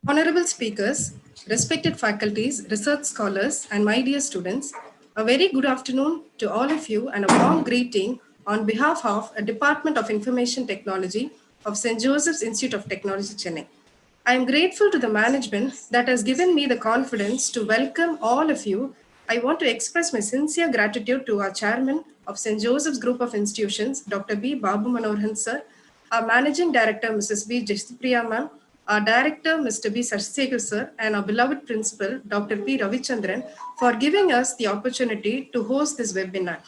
Honorable speakers, respected faculties, research scholars, and my dear students, a very good afternoon to all of you and a warm greeting on behalf of the Department of Information Technology of St. Joseph's Institute of Technology, Chennai. I am grateful to the management that has given me the confidence to welcome all of you. I want to express my sincere gratitude to our chairman of St. Joseph's Group of Institutions, Dr. B. Babu Manohar sir, our managing director, Mrs. B. Jasipriya ma'am, our director, Mr. B. Sashekhar sir, and our beloved principal, Dr. P. Ravichandran, for giving us the opportunity to host this webinar.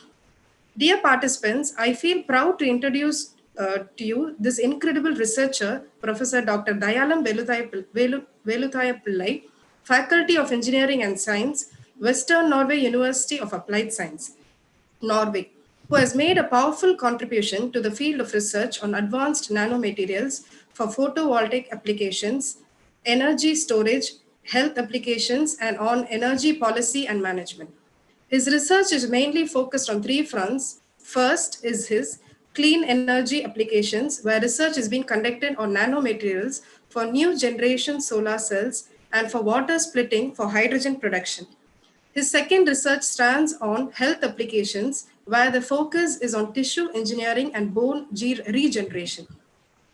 Dear participants, I feel proud to introduce to you this incredible researcher, Professor Dr. Dayalam Veluthaya Pillai, Faculty of Engineering and Science, Western Norway University of Applied Science, Norway, who has made a powerful contribution to the field of research on advanced nanomaterials for photovoltaic applications, energy storage, health applications, and on energy policy and management. His research is mainly focused on three fronts. First is his clean energy applications, where research is being conducted on nanomaterials for new generation solar cells and for water splitting for hydrogen production. His second research strands on health applications, where the focus is on tissue engineering and bone regeneration.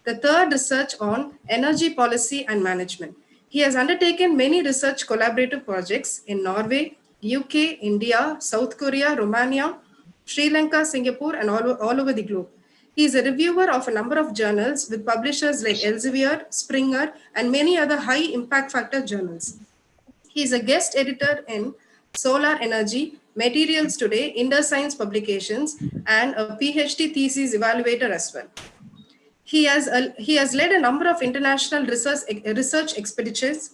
The third, research on energy policy and management. He has undertaken many research collaborative projects in Norway, UK, India, South Korea, Romania, Sri Lanka, Singapore, and all over the globe. He is a reviewer of a number of journals with publishers like Elsevier, Springer, and many other high impact factor journals. He is a guest editor in Solar Energy, Materials Today, Inter Science Publications, and a PhD thesis evaluator as well. He has led a number of international research expeditions.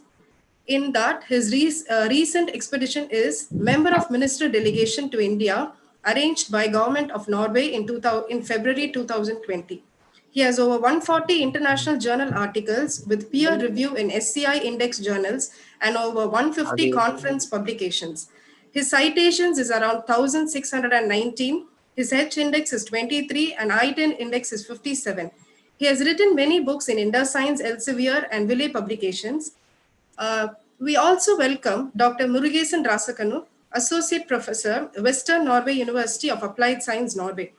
In that, his recent expedition is Member of Minister Delegation to India, arranged by Government of Norway in February 2020. He has over 140 international journal articles with peer review in SCI index journals and over 150 conference publications. His citations is around 1,619. His H index is 23 and I-10 index is 57. He has written many books in Inter Science, Elsevier, and Wiley publications. We also welcome Dr. Murugesan Rasakanu, Associate Professor, Western Norway University of Applied Science, Norway.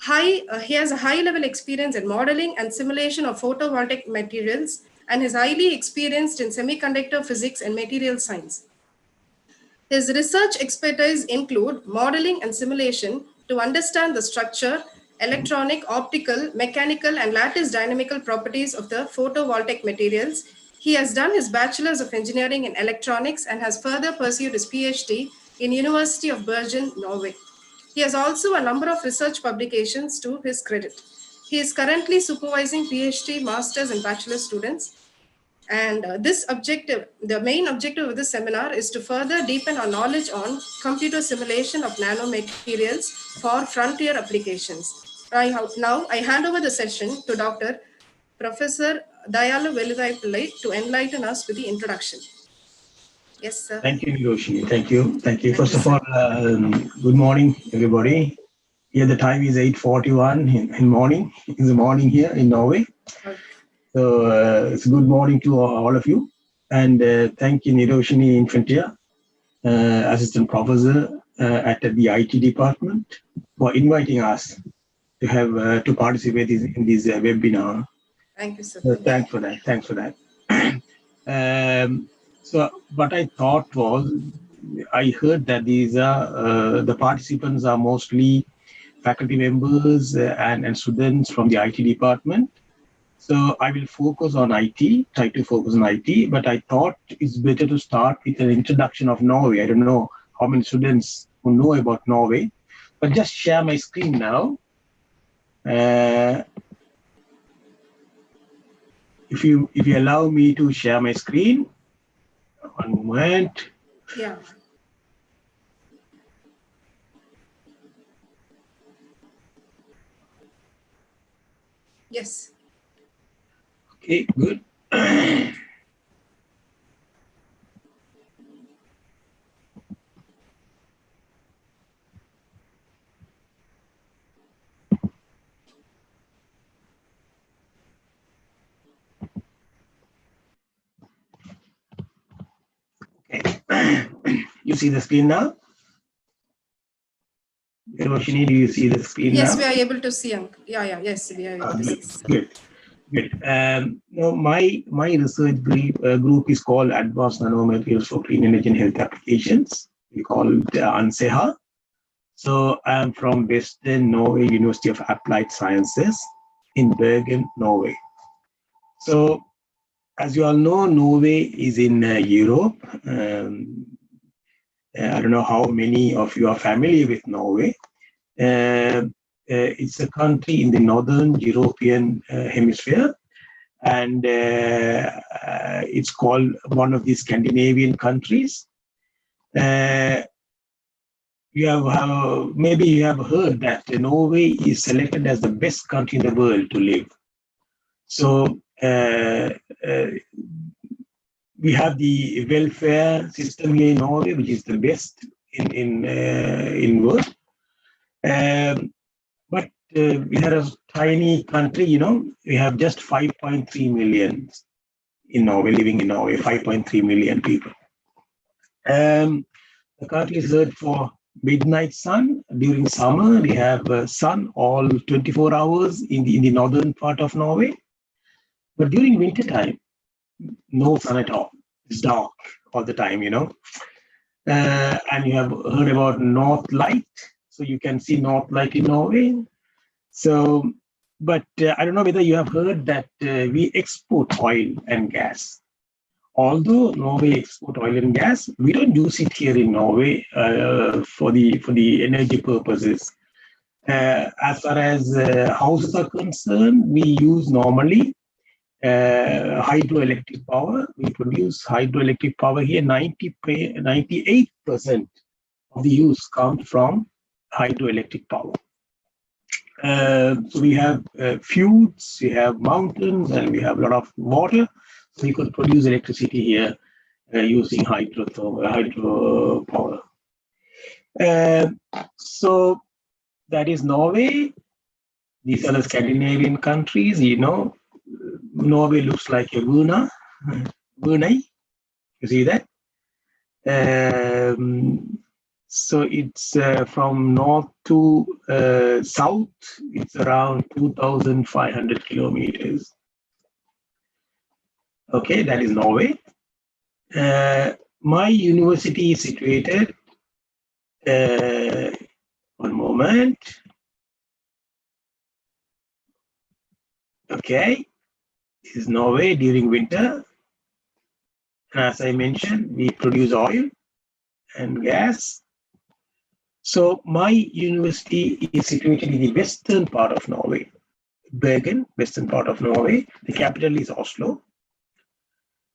He has a high-level experience in modeling and simulation of photovoltaic materials and is highly experienced in semiconductor physics and material science. His research expertise include modeling and simulation to understand the structure, electronic, optical, mechanical, and lattice dynamical properties of the photovoltaic materials. He has done his Bachelor's of Engineering in Electronics and has further pursued his PhD in University of Bergen, Norway. He has also a number of research publications to his credit. He is currently supervising PhD, Master's, and Bachelor students. And the main objective of this seminar is to further deepen our knowledge on computer simulation of nanomaterials for frontier applications. Now I hand over the session to Dr. Professor Dayalu Veluthai Pillai to enlighten us with the introduction. Yes, sir. Thank you, Niroshi. Thank you. First of all, good morning, everybody. Here the time is 8:41 in the morning here in Norway. Okay. So it's good morning to all of you. And thank you, Niroshini Infantia, Assistant Professor at the IT department, for inviting us to have to participate in this webinar. Thank you, sir. Thanks for that. So what I thought was, I heard that these are the participants are mostly faculty members and students from the IT department. So I will focus on IT, try to focus on IT, but I thought it's better to start with an introduction of Norway. I don't know how many students who know about Norway, but just share my screen now. If you allow me to share my screen, one moment. Yeah. Yes. Okay, good. You see the screen now? Roshini, do you see the screen Yes, now? we are able to see. Yes, we are able to see. Good. Now my research group is called Advanced Nanomaterials for Clean Energy and Health Applications. We call it ANSEHA. So I'm from Western Norway University of Applied Sciences in Bergen, Norway. So as you all know, Norway is in Europe. I don't know how many of you are familiar with Norway. It's a country in the northern European hemisphere, and it's called one of the Scandinavian countries. Maybe you have heard that Norway is selected as the best country in the world to live. So we have the welfare system here in Norway, which is the best in world. But we are a tiny country, we have just 5.3 million in Norway, living in Norway, 5.3 million people. The country is served for midnight sun. During summer, we have sun all 24 hours in the northern part of Norway. But during winter time, no sun at all. It's dark all the time, and you have heard about North Light. So you can see North Light in Norway. So, but I don't know whether you have heard that we export oil and gas. Although Norway export oil and gas, we don't use it here in Norway for the energy purposes. As far as houses are concerned, we use normally hydroelectric power. We produce hydroelectric power here. 98% of the use comes from hydroelectric power. So we have fields, we have mountains, and we have a lot of water. So we could produce electricity here using hydro power. So that is Norway. These are the Scandinavian countries. Norway looks like a Brunei. You see that? So it's from north to south, it's around 2,500 kilometers. Okay, that is Norway. My university is situated, one moment. Okay, this is Norway during winter. And as I mentioned, we produce oil and gas. So my university is situated in the western part of Norway, Bergen, western part of Norway. The capital is Oslo.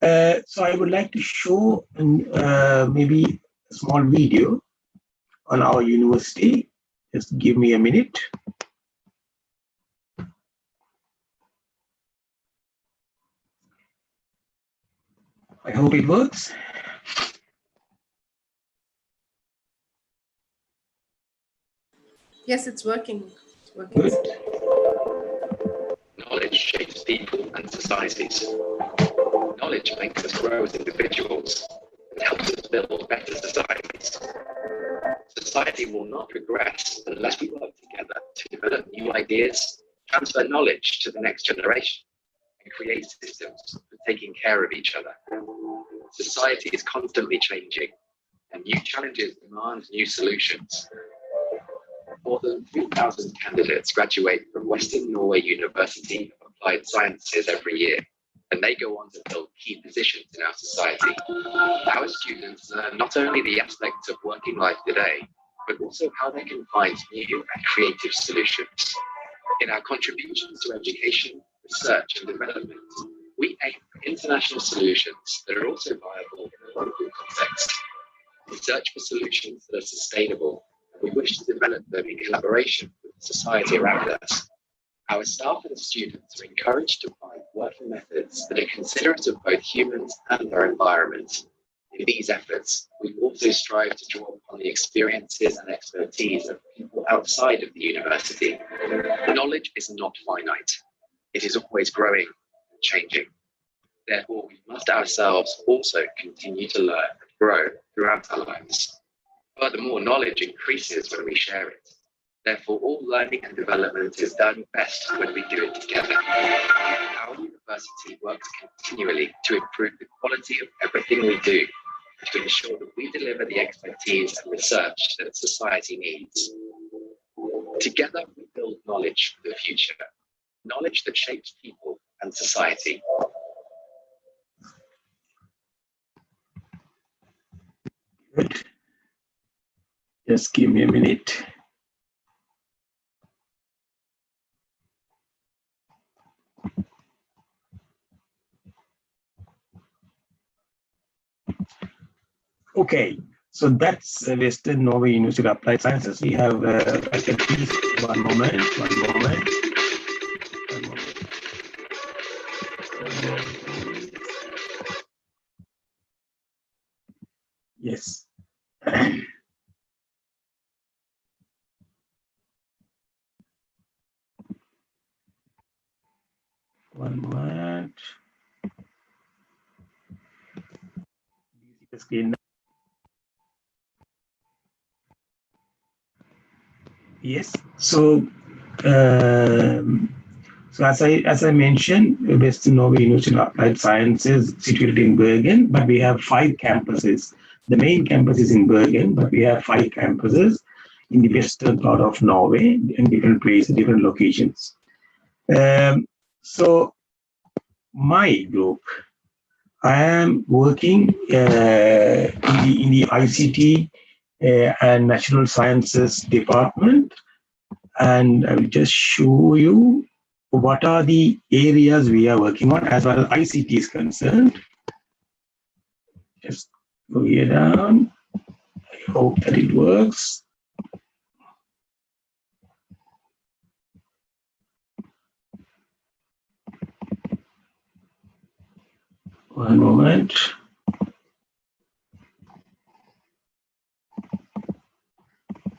So I would like to show maybe a small video on our university. Just give me a minute. I hope it works. Yes, it's working. It's working. Good. Knowledge shapes people and societies. Knowledge makes us grow as individuals and helps us build better societies. Society will not progress unless we work together to develop new ideas, transfer knowledge to the next generation, and create systems for taking care of each other. Society is constantly changing, and new challenges demand new solutions. More than 3,000 candidates graduate from Western Norway University of Applied Sciences every year, and they go on to fill key positions in our society. Our students learn not only the aspects of working life today, but also how they can find new and creative solutions. In our contributions to education, research and development, we aim for international solutions that are also viable in a local context. We search for solutions that are sustainable, and we wish to develop them in collaboration with the society around us. Our staff and students are encouraged to find working methods that are considerate of both humans and their environment. In these efforts, we also strive to draw upon the experiences and expertise of people outside of the university. Knowledge is not finite. It is always growing and changing. Therefore, we must ourselves also continue to learn. grow throughout our lives. Furthermore, knowledge increases when we share it. Therefore, all learning and development is done best when we do it together. Our university works continually to improve the quality of everything we do, to ensure that we deliver the expertise and research that society needs. Together, we build knowledge for the future, knowledge that shapes people and society. Good. Just give me a minute. Okay, so that's Western Norway University of Applied Sciences. We have faculties. One moment. Yes. One moment. Do you see the screen now? Yes. So as I mentioned, Western Norway University of Applied Sciences situated in Bergen, but we have 5 campuses. The main campus is in Bergen, but we have 5 campuses in the western part of Norway in different places, different locations. So my group, I am working in the ICT and Natural Sciences department, and I will just show you what are the areas we are working on as far as ICT is concerned. Just go here down. I hope that it works. One moment.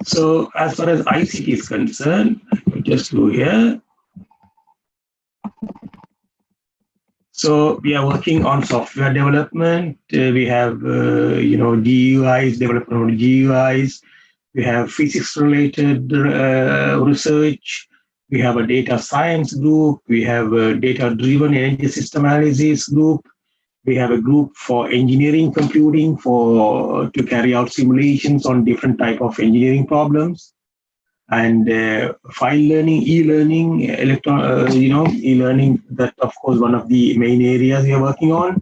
So as far as ICT is concerned, I will just go here. So we are working on software development. We have, GUIs, development of GUIs. We have physics-related research. We have a data science group. We have a data-driven energy system analysis group. We have a group for engineering computing to carry out simulations on different type of engineering problems. And file learning, e-learning, e-learning, that of course one of the main areas we are working on.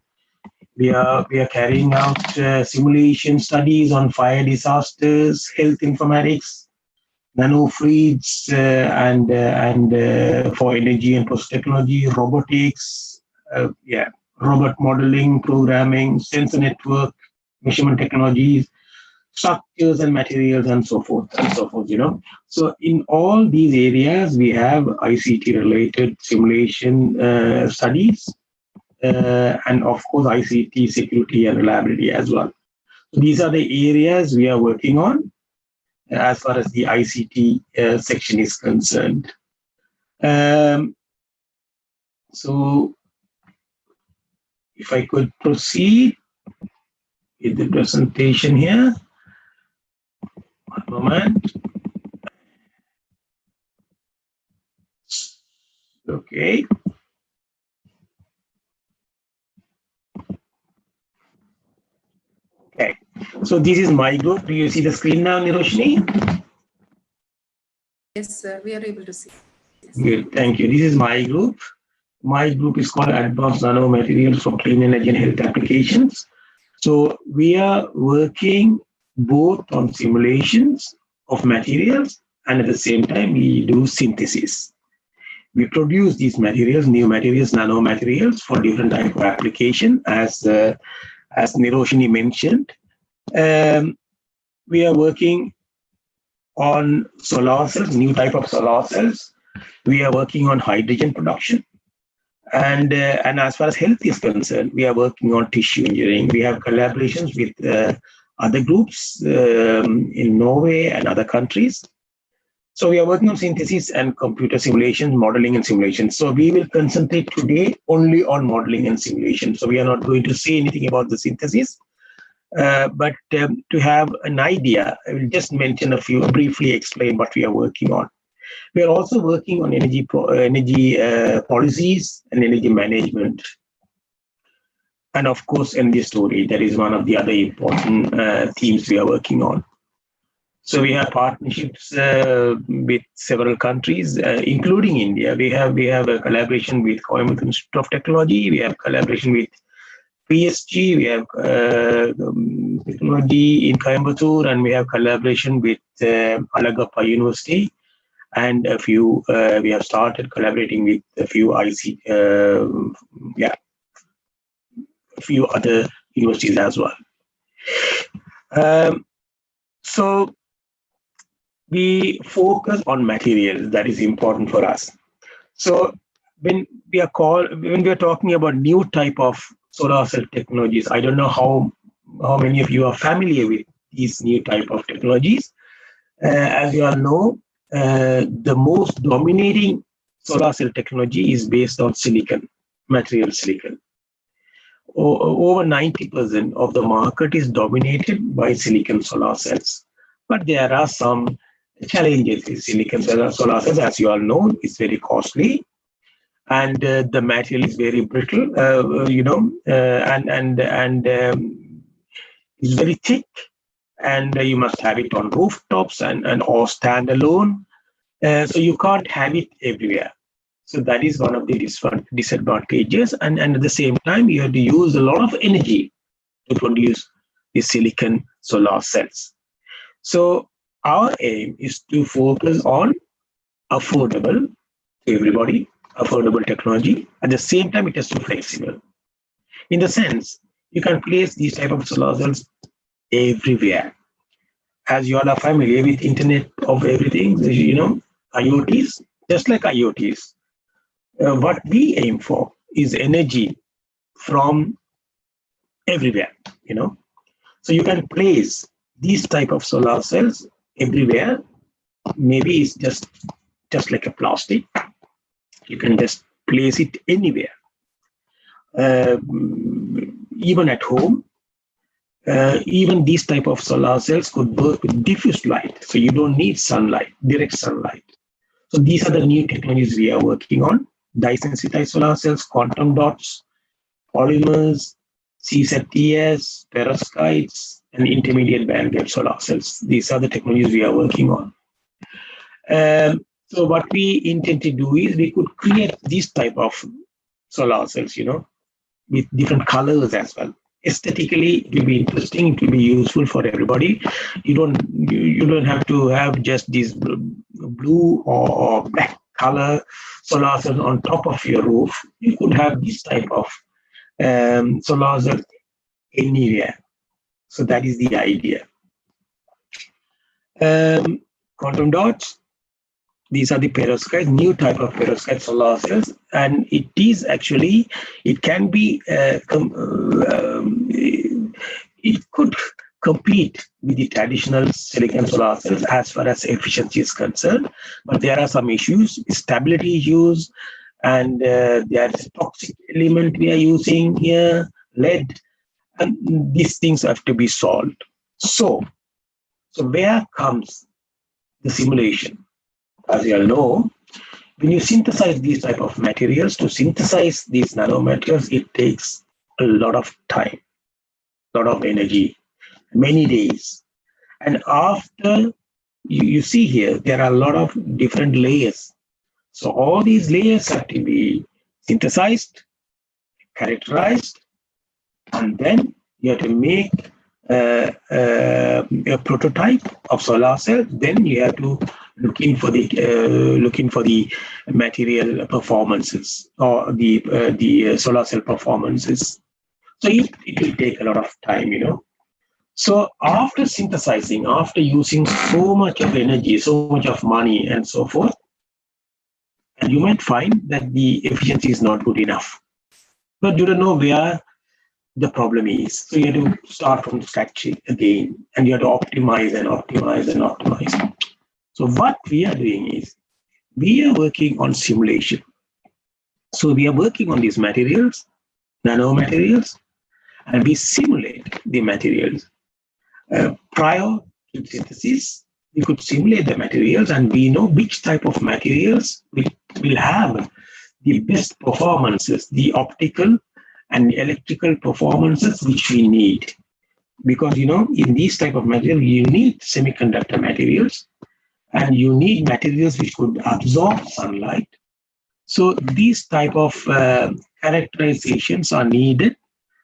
We are carrying out simulation studies on fire disasters, health informatics, nanofluids, and for energy and process technology, robotics, robot modeling, programming, sensor network, measurement technologies, structures and materials, and so forth. So in all these areas, we have ICT-related simulation studies, and of course, ICT security and reliability as well. So these are the areas we are working on as far as the ICT section is concerned. So if I could proceed with the presentation here. One moment. Okay. Okay. So this is my group. Do you see the screen now, Niroshni? Yes, sir. We are able to see. Yes. Good. Thank you. This is my group. My group is called Advanced Nano Materials for Clean Energy and Health Applications. So we are working both on simulations of materials, and at the same time we do synthesis. We produce these materials, new materials, nanomaterials for different type of application, as Niroshini mentioned. We are working on solar cells, new type of solar cells. We are working on hydrogen production. And as far as health is concerned, we are working on tissue engineering. We have collaborations with other groups in Norway and other countries. So we are working on synthesis and computer simulations, modeling and simulation. So we will concentrate today only on modeling and simulation. So we are not going to say anything about the synthesis. But to have an idea, I will just mention a few, briefly explain what we are working on. We are also working on energy policies and energy management. And of course, energy storage, that is one of the other important themes we are working on. So we have partnerships with several countries, including India. We have a collaboration with Coimbatore Institute of Technology. We have collaboration with PSG. We have technology in Coimbatore, and we have collaboration with Alagappa University, and a few. We have started collaborating with a few a few other universities as well. So we focus on materials. That is important for us. So when we are talking about new type of solar cell technologies, I don't know how many of you are familiar with these new type of technologies. As you all know, the most dominating solar cell technology is based on silicon, material silicon. Over 90% of the market is dominated by silicon solar cells. But there are some challenges with silicon solar cells. As you all know, it's very costly, and the material is very brittle, and it's very thick, and you must have it on rooftops and or standalone. So you can't have it everywhere. So that is one of the disadvantages. And at the same time, you have to use a lot of energy to produce the silicon solar cells. So our aim is to focus on affordable to everybody, affordable technology. At the same time, it has to be flexible. In the sense, you can place these type of solar cells everywhere. As you all are familiar with Internet of Everything, IoTs, just like IoTs. What we aim for is energy from everywhere, So you can place these type of solar cells everywhere. Maybe it's just like a plastic. You can just place it anywhere. Even at home, even these type of solar cells could work with diffuse light. So you don't need sunlight, direct sunlight. So these are the new technologies we are working on. Dye-sensitized solar cells, quantum dots, polymers, CZTS, perovskites, and intermediate bandgap solar cells. These are the technologies we are working on. So what we intend to do is we could create this type of solar cells, with different colors as well. Aesthetically, it will be interesting. It will be useful for everybody. You don't have to have just this blue or black color solar cell on top of your roof. You could have this type of solar cell anywhere. So that is the idea. Quantum dots. These are the perovskite, new type of perovskite solar cells, and it can be, it could compete with the traditional silicon solar cells as far as efficiency is concerned, but there are some issues, stability issues, and there's toxic element we are using here, lead, and these things have to be solved. So where comes the simulation? As you all know, when you synthesize these type of materials, to synthesize these nanomaterials, it takes a lot of time, a lot of energy, many days. And after you see here, there are a lot of different layers. So all these layers have to be synthesized, characterized, and then you have to make a prototype of solar cell. Then you have to looking for the material performances or the solar cell performances. So it will take a lot of time, So after synthesizing, after using so much of energy, so much of money, and so forth, and you might find that the efficiency is not good enough. But you don't know where the problem is. So you have to start from scratch again, and you have to optimize and optimize and optimize. So what we are doing is we are working on simulation. So we are working on these materials, nanomaterials, and we simulate the materials. Prior to synthesis, we could simulate the materials, and we know which type of materials will have the best performances, the optical and electrical performances which we need. Because, in these type of materials, you need semiconductor materials, and you need materials which could absorb sunlight. So these type of characterizations are needed.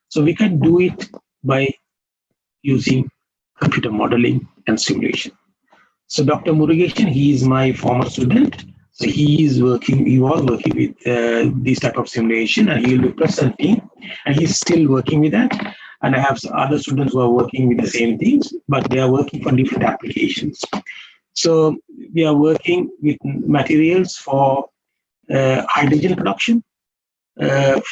So we can do it by using computer modeling and simulation. So Dr. Murugesan, he is my former student. So he was working with this type of simulation, and he will be presenting, and he's still working with that. And I have other students who are working with the same things, but they are working for different applications. So we are working with materials for hydrogen production,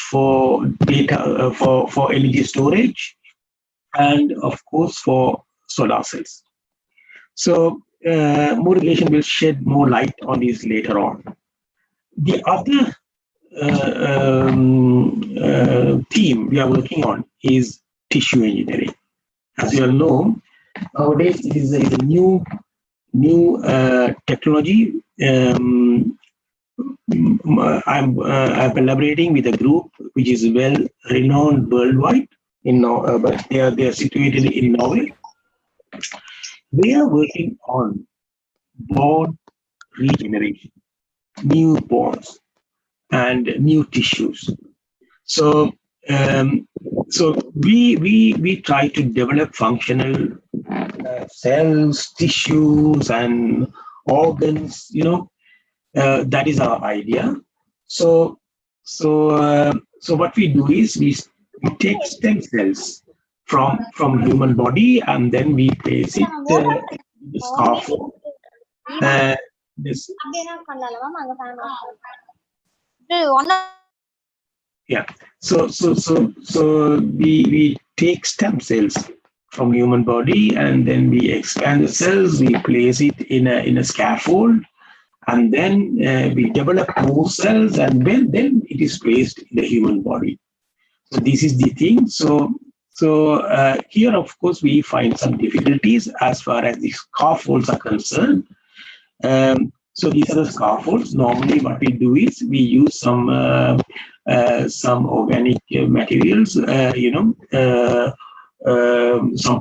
for data, for energy storage, and of course for solar cells. So Murugesan will shed more light on this later on. The other theme we are working on is tissue engineering. As you all know, nowadays it is a new technology. I'm collaborating with a group which is well renowned worldwide. But they are situated in Norway. They are working on bone regeneration, new bones, and new tissues. So, we try to develop functional cells, tissues, and organs. That is our idea. So what we do is we take stem cells from human body, and then we place it in the scaffold. This Yeah. So we take stem cells from human body, and then we expand the cells. We place it in a scaffold, and then we develop more cells, and then it is placed in the human body. So this is the thing. So here, of course, we find some difficulties as far as the scaffolds are concerned. So these are the scaffolds. Normally, what we do is we use some organic materials, some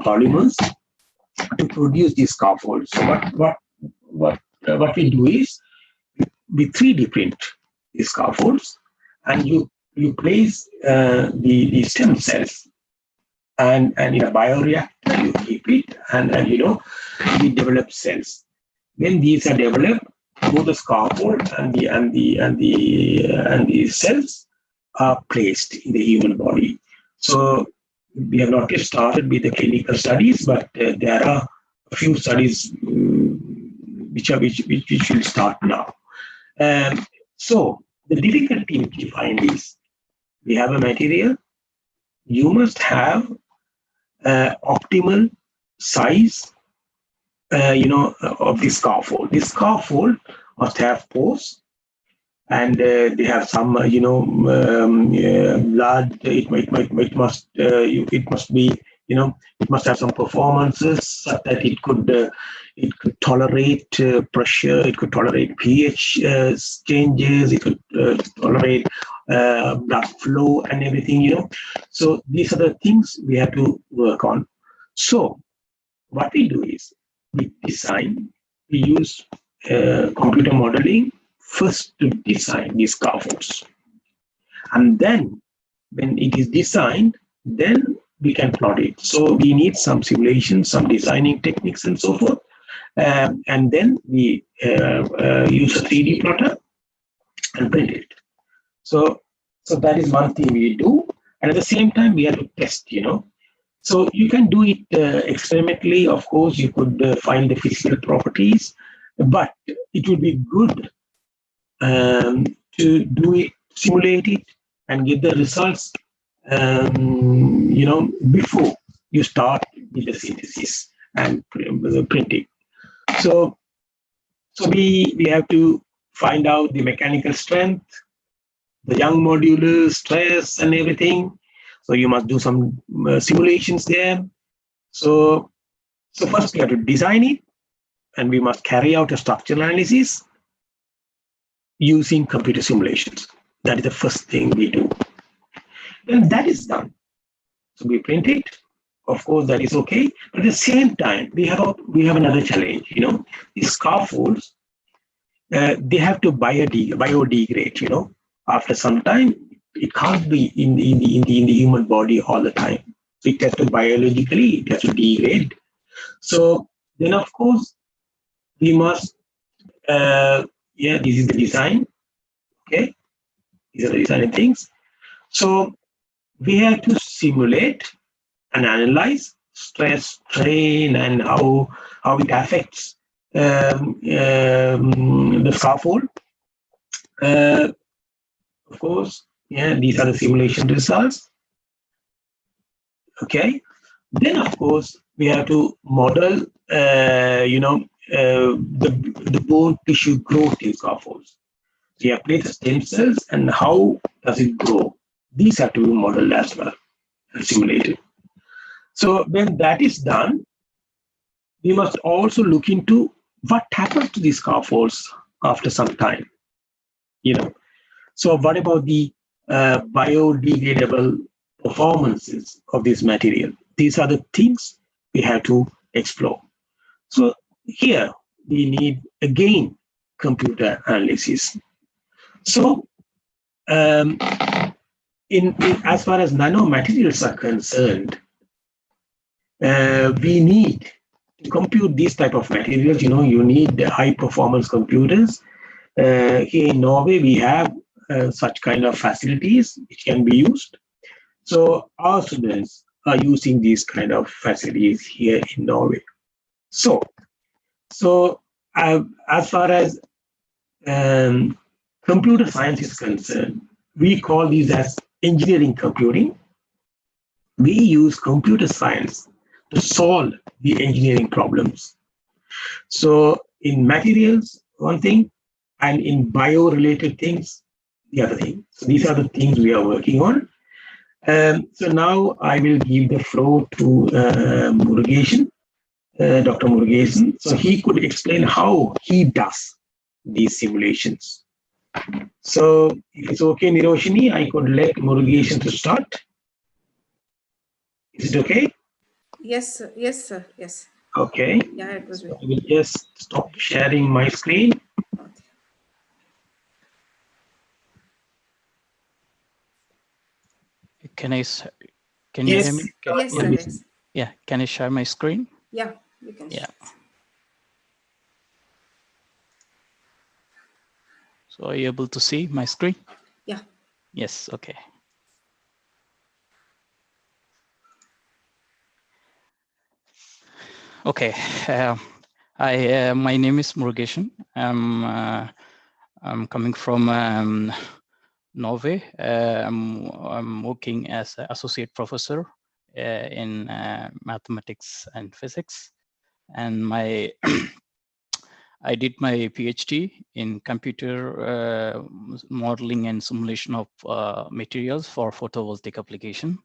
polymers to produce these scaffolds. So what we do is we 3D print these scaffolds, and you place the stem cells, and in a bioreactor you keep it, and we develop cells. When these are developed, both the scaffold and the cells are placed in the human body. So we have not yet started with the clinical studies, but there are a few studies which will start now. So the difficulty which you find is, we have a material, you must have optimal size of the scaffold. This scaffold must have pores, and they have some blood. It must be, it must have some performances such that it could tolerate pressure, it could tolerate pH changes, it could tolerate blood flow and everything. So these are the things we have to work on. So what we do is we use computer modeling first to design these scaffolds. And then when it is designed, then we can plot it. So we need some simulation, some designing techniques and so forth. And then we use a 3D plotter and print it. So that is one thing we do. And at the same time, we have to test, So you can do it experimentally. Of course, you could find the physical properties, but it would be good to do it, simulate it, and get the results, before you start with the synthesis and printing. So we have to find out the mechanical strength, the young modular stress, and everything. So you must do some simulations there. So So first we have to design it, and we must carry out a structural analysis using computer simulations. That is the first thing we do. When that is done, so we print it. Of course, that is okay. But at the same time, we have another challenge. These scaffolds, they have to biodegrade. After some time, it can't be in the human body all the time. So it has to biologically, it has to degrade. So then, of course, we must. This is the design. Okay, these are the design things. So we have to simulate and analyze stress, strain, and how it affects the scaffold. Of course, these are the simulation results. Okay, then of course we have to model, the bone tissue growth in scaffolds. So you place the stem cells and how does it grow? These have to be modeled as well and simulated. So when that is done, we must also look into what happens to these scaffolds after some time. So what about the biodegradable performances of this material? These are the things we have to explore. So here we need again computer analysis. So in as far as nanomaterials are concerned, we need to compute these type of materials. You need high performance computers. Here in Norway, we have such kind of facilities which can be used. So our students are using these kind of facilities here in Norway. So as far as computer science is concerned, we call these as engineering computing. We use computer science to solve the engineering problems. So in materials, one thing, and in bio-related things, the other thing. So these are the things we are working on. So now I will give the floor to Murugesan, Dr. Murugesan, so he could explain how he does these simulations. So if it's okay, Niroshini, I could let Murugesan to start. Is it okay? Yes, sir. Yes, sir. Yes. Okay. Yeah, it was. So I will just stop sharing my screen. Okay. Can you hear me? Yes, sir. Yes. Yeah, can I share my screen? Yeah, you can. Yeah. So are you able to see my screen? Yeah. Yes, okay. Okay, my name is Murugesan. I'm coming from Norway. I'm working as an associate professor in mathematics and physics. And I did my PhD in computer modeling and simulation of materials for photovoltaic application.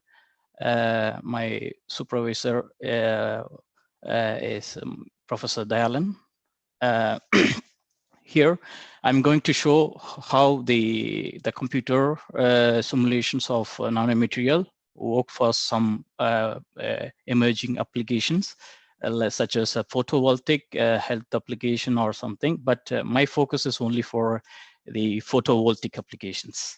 My supervisor is Professor Dayalan. Here, I'm going to show how the computer simulations of nanomaterial work for some emerging applications, such as a photovoltaic health application or something. But my focus is only for the photovoltaic applications.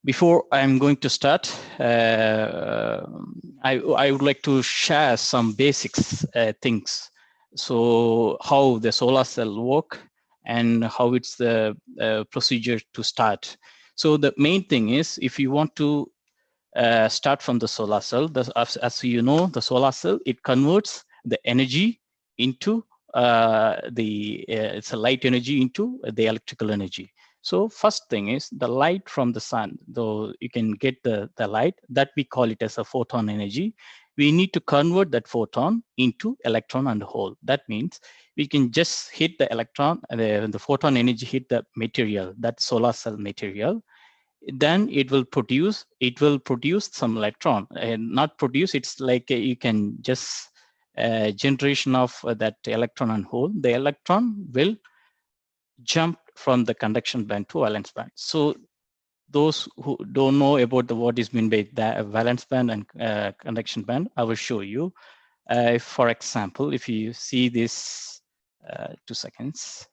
Before I'm going to start, I would like to share some basics things. So how the solar cell work and how it's the procedure to start. So the main thing is, if you want to start from the solar cell, as you know, the solar cell, it converts the energy into it's a light energy into the electrical energy. So first thing is the light from the sun, though you can get the light, that we call it as a photon energy. We need to convert that photon into electron and hole. That means we can just hit the electron, the photon energy hit the material, that solar cell material. then it will produce some electron, and not produce, it's like you can just generation of that electron and hole. The electron will jump from the conduction band to valence band. So those who don't know about what is meant by the valence band and conduction band, I will show you. For example, if you see this, 2 seconds.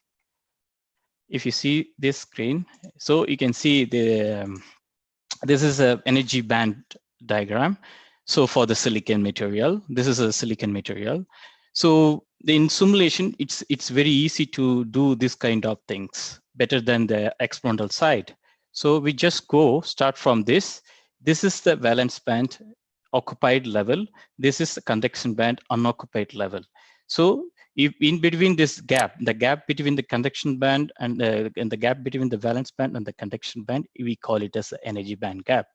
If you see this screen, so you can see this is a energy band diagram. So for the silicon material, this is a silicon material. So in simulation, it's very easy to do this kind of things better than the experimental side. So we just start from this. This is the valence band occupied level. This is the conduction band unoccupied level. So if in between this gap, the gap between the conduction band and the gap between the valence band and the conduction band, we call it as the energy band gap.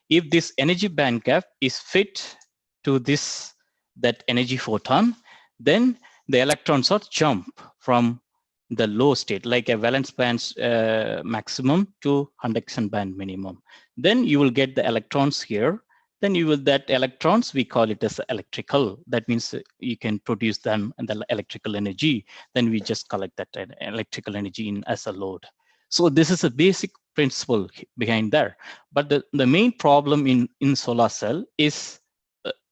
If this energy band gap is fit to that energy photon, then the electrons are jump from the low state, like a valence band maximum to conduction band minimum. Then you will get the electrons here. Then that electrons, we call it as electrical. That means you can produce them and the electrical energy. Then we just collect that electrical energy in as a load. So this is a basic principle behind there. But the main problem in solar cell is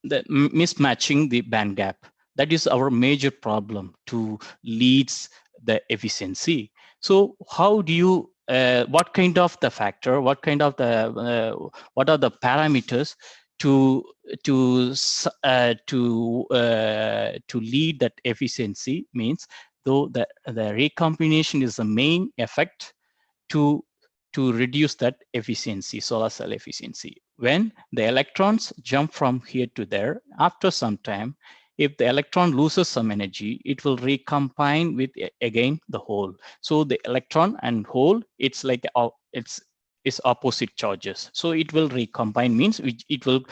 the mismatching the band gap. That is our major problem to leads the efficiency. So how do you what kind of the factor, what kind of the what are the parameters to lead that efficiency? Means though the recombination is the main effect to reduce that efficiency, solar cell efficiency. When the electrons jump from here to there, after some time, if the electron loses some energy, it will recombine with again the hole. So the electron and hole, it's like it's opposite charges. So it will recombine, means it will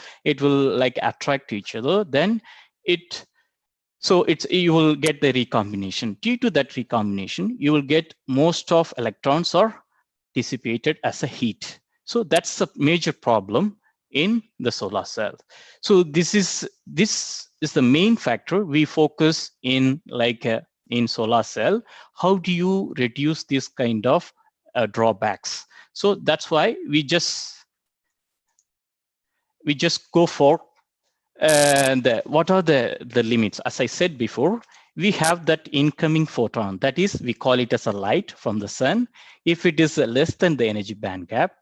like attract each other. Then you will get the recombination. Due to that recombination, you will get most of electrons are dissipated as a heat. So that's a major problem in the solar cell. So this is the main factor we focus in, like in solar cell. How do you reduce this kind of drawbacks? So that's why we just go for what are the limits? As I said before, we have that incoming photon. That is, we call it as a light from the sun. If it is less than the energy band gap,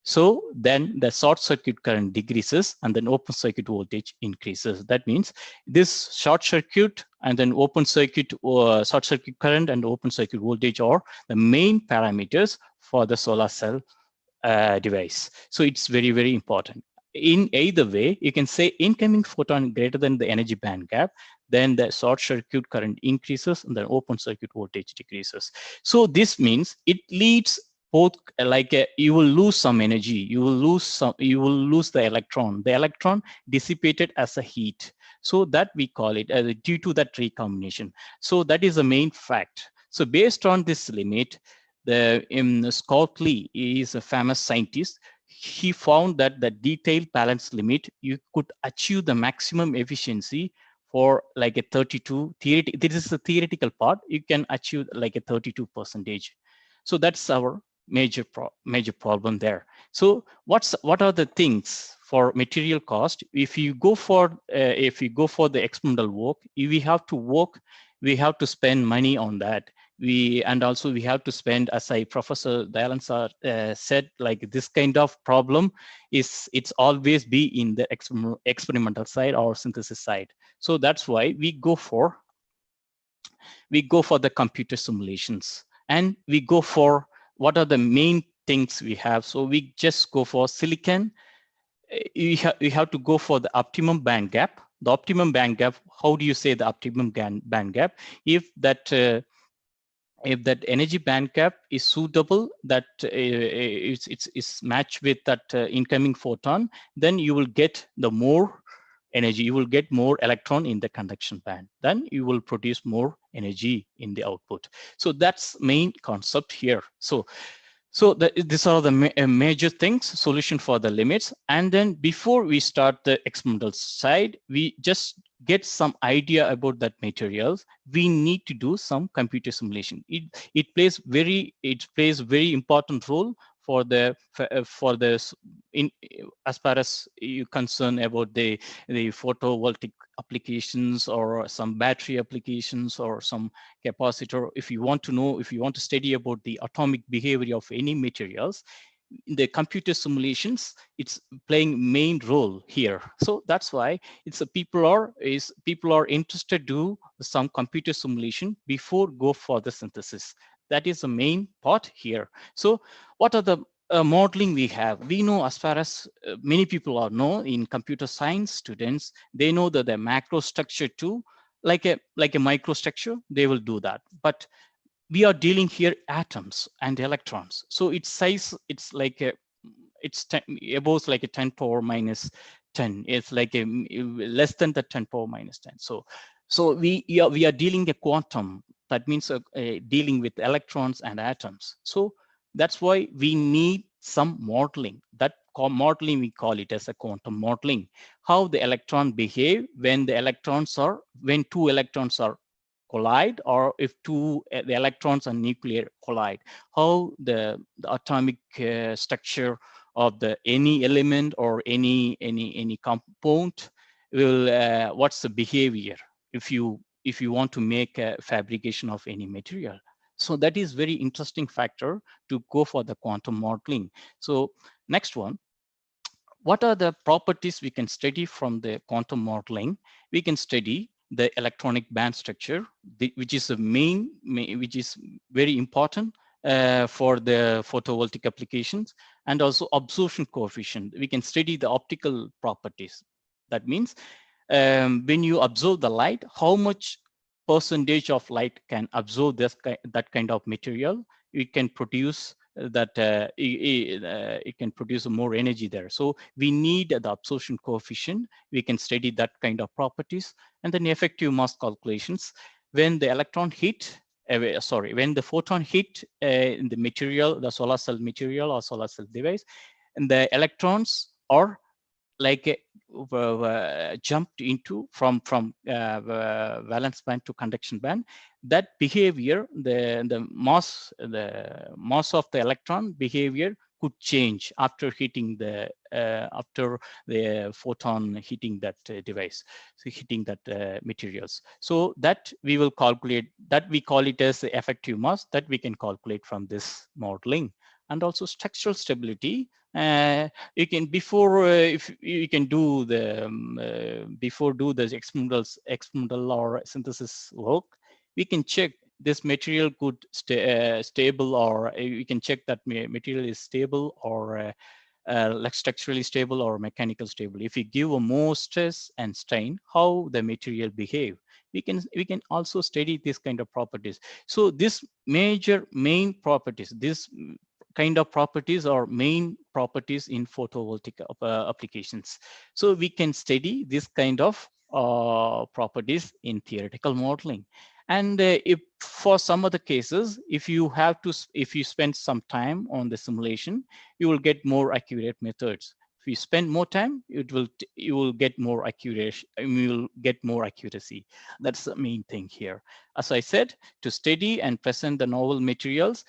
so then the short circuit current decreases and then open circuit voltage increases. That means this short circuit and then open circuit or short circuit current and open circuit voltage are the main parameters for the solar cell device. So it's very, very important. In either way, you can say incoming photon greater than the energy band gap, then the short circuit current increases and the open circuit voltage decreases. So this means it leads both, like you will lose some energy, you will lose the electron dissipated as a heat. So that we call it due to that recombination. So that is the main fact. So based on this limit, Scott Lee is a famous scientist. He found that the detailed balance limit, you could achieve the maximum efficiency for like a 32 theoretical. This is the theoretical part. You can achieve like a 32%. So that's our major problem there. So what are the things for material cost? If you go for the experimental work, we have to spend money on that. And also we have to spend, as Professor Dayalan said, like this kind of problem it's always be in the experimental side or synthesis side. So that's why we go for the computer simulations, and we go for what are the main things we have. So we just go for silicon. You have to go for the optimum band gap. The optimum band gap, how do you say the optimum band gap? If that energy band gap is suitable, that it's matched with that incoming photon, then you will get the more energy, you will get more electron in the conduction band, then you will produce more energy in the output. So that's main concept here. So So these are the major things, solution for the limits. And then before we start the experimental side, we just get some idea about that materials. We need to do some computer simulation. It plays very important role for the in as far as you concern about the photovoltaic applications or some battery applications or some capacitor. If you want to know, if you want to study about the atomic behavior of any materials, in the computer simulations, it's playing main role here. So that's why it's a people are interested to do some computer simulation before go for the synthesis. That is the main part here. So what are the modeling we have? We know, as far as many people are know in computer science students, they know that the macro structure too, like a microstructure, they will do that. But we are dealing here atoms and electrons. So its size, it's like a, it's 10, above like a 10 power minus 10. It's like a less than the 10 power minus 10. So we are dealing a quantum. That means dealing with electrons and atoms. So that's why we need some modeling. That modeling, we call it as a quantum modeling. How the electron behave when when two electrons are collide, or if the electrons and nuclear collide, how the atomic structure of the any element or any compound will what's the behavior if you want to make a fabrication of any material. So that is very interesting factor to go for the quantum modeling. So next one, what are the properties we can study from the quantum modeling? We can study the electronic band structure, which is which is very important for the photovoltaic applications, and also absorption coefficient. We can study the optical properties. That means when you absorb the light, how much percentage of light can absorb that kind of material. It can produce it can produce more energy there. So we need the absorption coefficient. We can study that kind of properties. And then effective mass calculations. When the electron hit, when the photon hit in the material, the solar cell material or solar cell device, and the electrons are like jumped into from valence band to conduction band. That behavior, the mass of the electron behavior could change after hitting after the photon hitting that device, so hitting that materials. So that we will calculate, that we call it as the effective mass, that we can calculate from this modeling. And also structural stability. You can if you can do the before do the experimental or synthesis work, we can check this material could stable, or we can check that material is stable or like structurally stable or mechanical stable. If we give a more stress and strain, how the material behave, we can also study this kind of properties. So this main properties, this kind of properties are main properties in photovoltaic applications. So we can study this kind of properties in theoretical modeling. And if for some other cases, if you spend some time on the simulation, you will get more accurate methods. If you spend more time, you will get more accuracy. You will get more accuracy. That's the main thing here. As I said, to study and present the novel materials,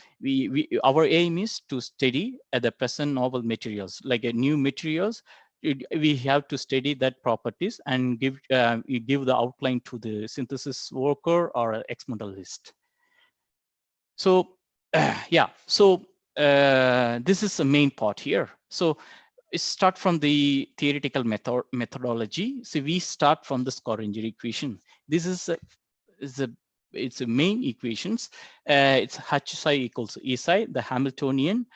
our aim is to study at the present novel materials, like a new materials. We have to study that properties and give the outline to the synthesis worker or experimentalist. So yeah, so this is the main part here. So start from the theoretical methodology. So we start from the Schrödinger equation. This is it's a main equations. It's H psi equals E psi, the Hamiltonian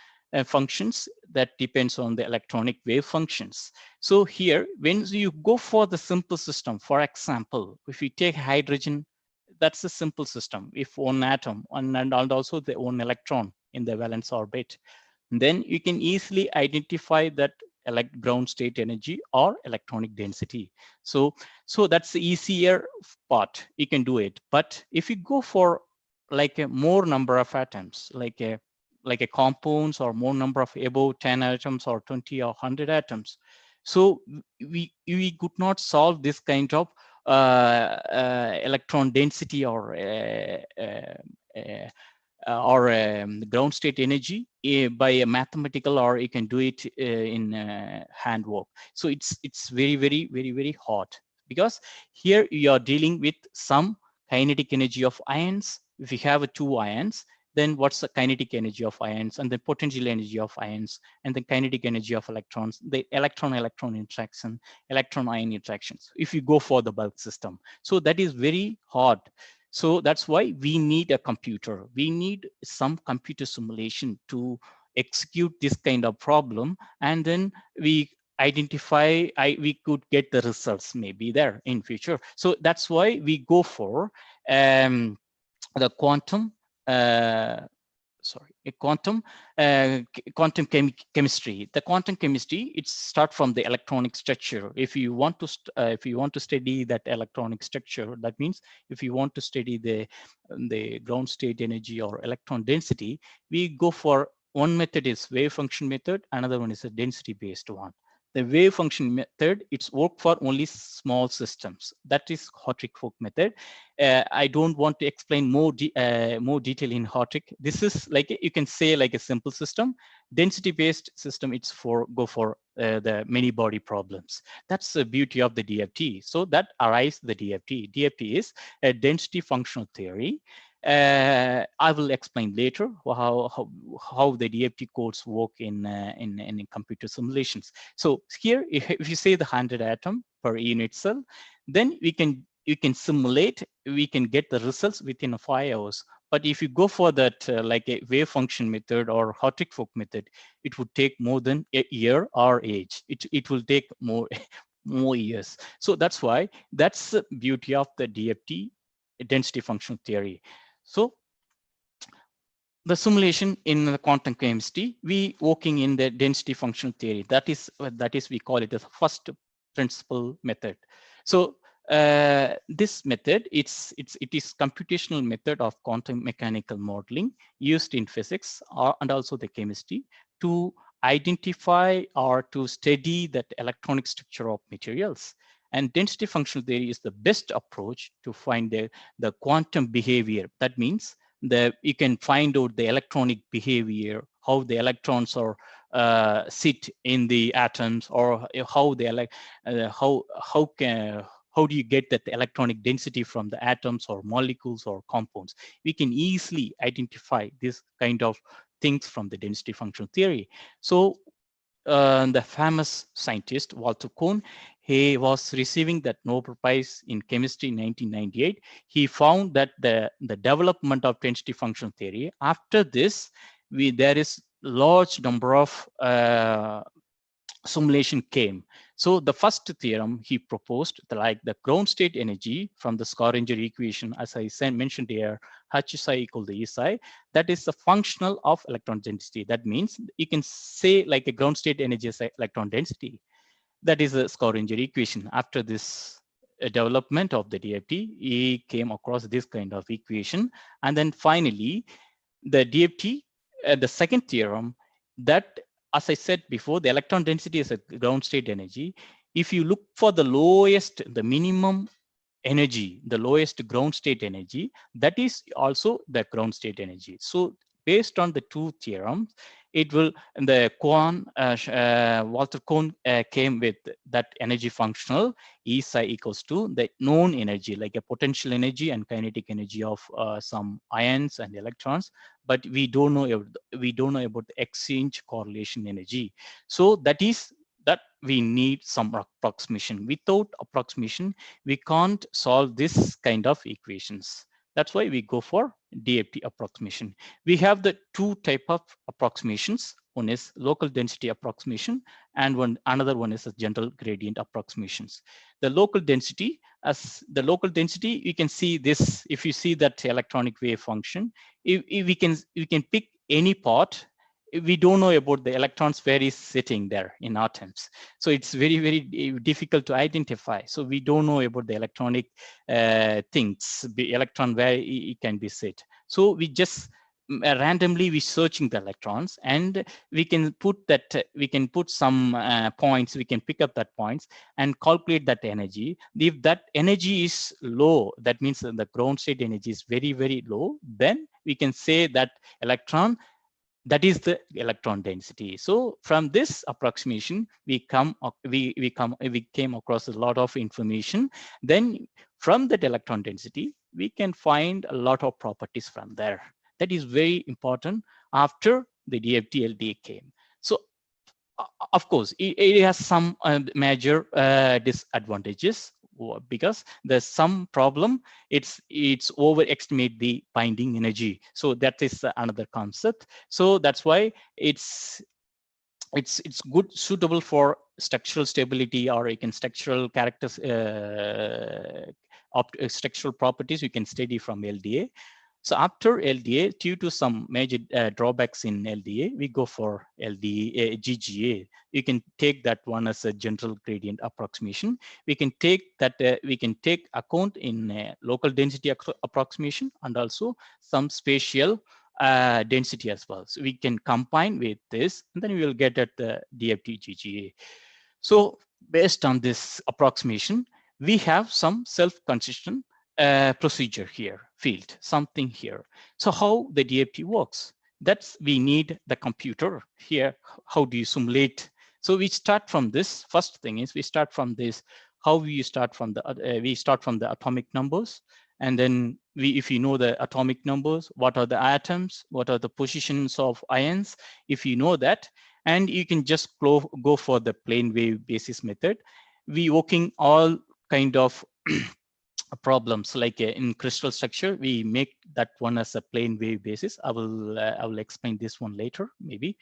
functions that depends on the electronic wave functions. So here, when you go for the simple system, for example, if you take hydrogen, that's a simple system. If one atom and also the one electron in the valence orbit, then you can easily identify that ground state energy or electronic density. So that's the easier part. You can do it. But if you go for like a more number of atoms, like like a compounds or more number of above 10 atoms or 20 or 100 atoms. So we could not solve this kind of electron density or ground state energy by a mathematical, or you can do it in handwork. So it's very hard, because here you are dealing with some kinetic energy of ions. If you have two ions, then what's the kinetic energy of ions, and the potential energy of ions, and the kinetic energy of electrons, the electron-electron interaction, electron-ion interactions, if you go for the bulk system. So that is very hard. So that's why we need a computer. We need some computer simulation to execute this kind of problem, and then we identify, we could get the results maybe there in future. So that's why we go for the quantum quantum chemistry. The quantum chemistry, it start from the electronic structure. If you want to study that electronic structure, that means if you want to study the ground state energy or electron density, we go for one method is wave function method, another one is a density based one. The wave function method, it's work for only small systems. That is Hartree-Fock method. I don't want to explain more detail in Hartree. This is like, you can say like a simple system. Density-based system, it's go for the many body problems. That's the beauty of the DFT. So that arises the DFT. DFT is a density functional theory. I will explain later how the DFT codes work in computer simulations. So here, if you say the 100 atom per unit cell, then you can simulate, we can get the results within 5 hours. But if you go for that like a wave function method or Hartree-Fock method, it would take more than a year or age. It will take more years. So that's why, that's the beauty of the DFT, density functional theory. So the simulation in the quantum chemistry, we working in the density functional theory. That is we call it the first principle method. So this method, it is computational method of quantum mechanical modeling used in physics and also the chemistry to identify or to study that electronic structure of materials. And density functional theory is the best approach to find the quantum behavior. That means that you can find out the electronic behavior, how the electrons are sit in the atoms, or how they how do you get that electronic density from the atoms or molecules or compounds. We can easily identify this kind of things from the density functional theory. So the famous scientist Walter Kohn, he was receiving that Nobel Prize in chemistry in 1998. He found that the development of density functional theory, after this, there is large number of simulation came. So the first theorem he proposed, like the ground state energy from the Schrödinger equation, as I mentioned here, H psi equal to E psi, that is the functional of electron density. That means you can say like a ground state energy is electron density. That is the Schrödinger equation. After this development of the DFT, he came across this kind of equation. And then finally, the DFT, the second theorem, that, as I said before, the electron density is a ground state energy. If you look for the lowest, the minimum energy, the lowest ground state energy, that is also the ground state energy. So based on the two theorems, it will, the Walter Kohn came with that energy functional E psi equals to the known energy, like a potential energy and kinetic energy of some ions and electrons, but we don't know about the exchange correlation energy. So that is that we need some approximation. Without approximation, we can't solve this kind of equations. That's why we go for DFT approximation. We have the two type of approximations. One is local density approximation, and another one is a general gradient approximations. The local density, you can see this. If you see that electronic wave function, if we can pick any part. We don't know about the electrons where is sitting there in atoms. So it's very difficult to identify. So we don't know about the electronic things, the electron where it can be sit. So we just randomly we searching the electrons, and we can put that we can put some points, we can pick up that points and calculate that energy. If that energy is low, that means that the ground state energy is very, very low, then we can say that electron, that is the electron density. So from this approximation, we came across a lot of information. Then from that electron density, we can find a lot of properties from there. That is very important after the DFT LDA came. So of course, it has some major disadvantages, because there's some problem. It's overestimate the binding energy. So that is another concept. So that's why it's good, suitable for structural stability, or you can structural characters, structural properties you can study from LDA. So after LDA, due to some major drawbacks in LDA, we go for LDA GGA. You can take that one as a general gradient approximation. We can take that, we can take account in local density approximation, and also some spatial density as well. So we can combine with this, and then we will get at the DFT GGA. So based on this approximation, we have some self-consistent procedure here, field, something here. So how the DFT works, that's we need the computer here. How do you simulate? So we start from this. First thing is we start from this. How we start from the we start from the atomic numbers, and then if you know the atomic numbers, what are the atoms, what are the positions of ions, if you know that, and you can just go for the plane wave basis method. We working all kind of problems, like in crystal structure, we make that one as a plane wave basis. I will explain this one later maybe.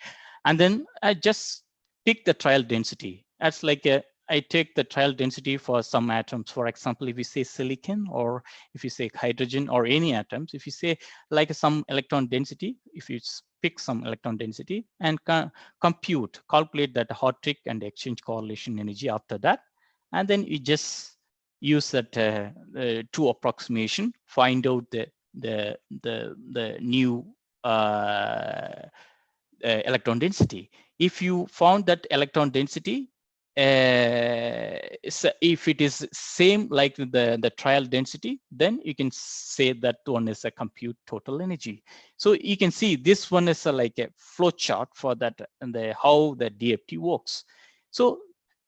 And then I just pick the trial density. That's like I take the trial density for some atoms. For example, if you say silicon, or if you say hydrogen, or any atoms, if you say like some electron density, if you pick some electron density and calculate that Hartree and exchange correlation energy after that, and then you just use that two approximation, find out the new electron density. If you found that electron density, so if it is same like the trial density, then you can say that one is a compute total energy. So you can see this one is like a flow chart for that, and how the DFT works. So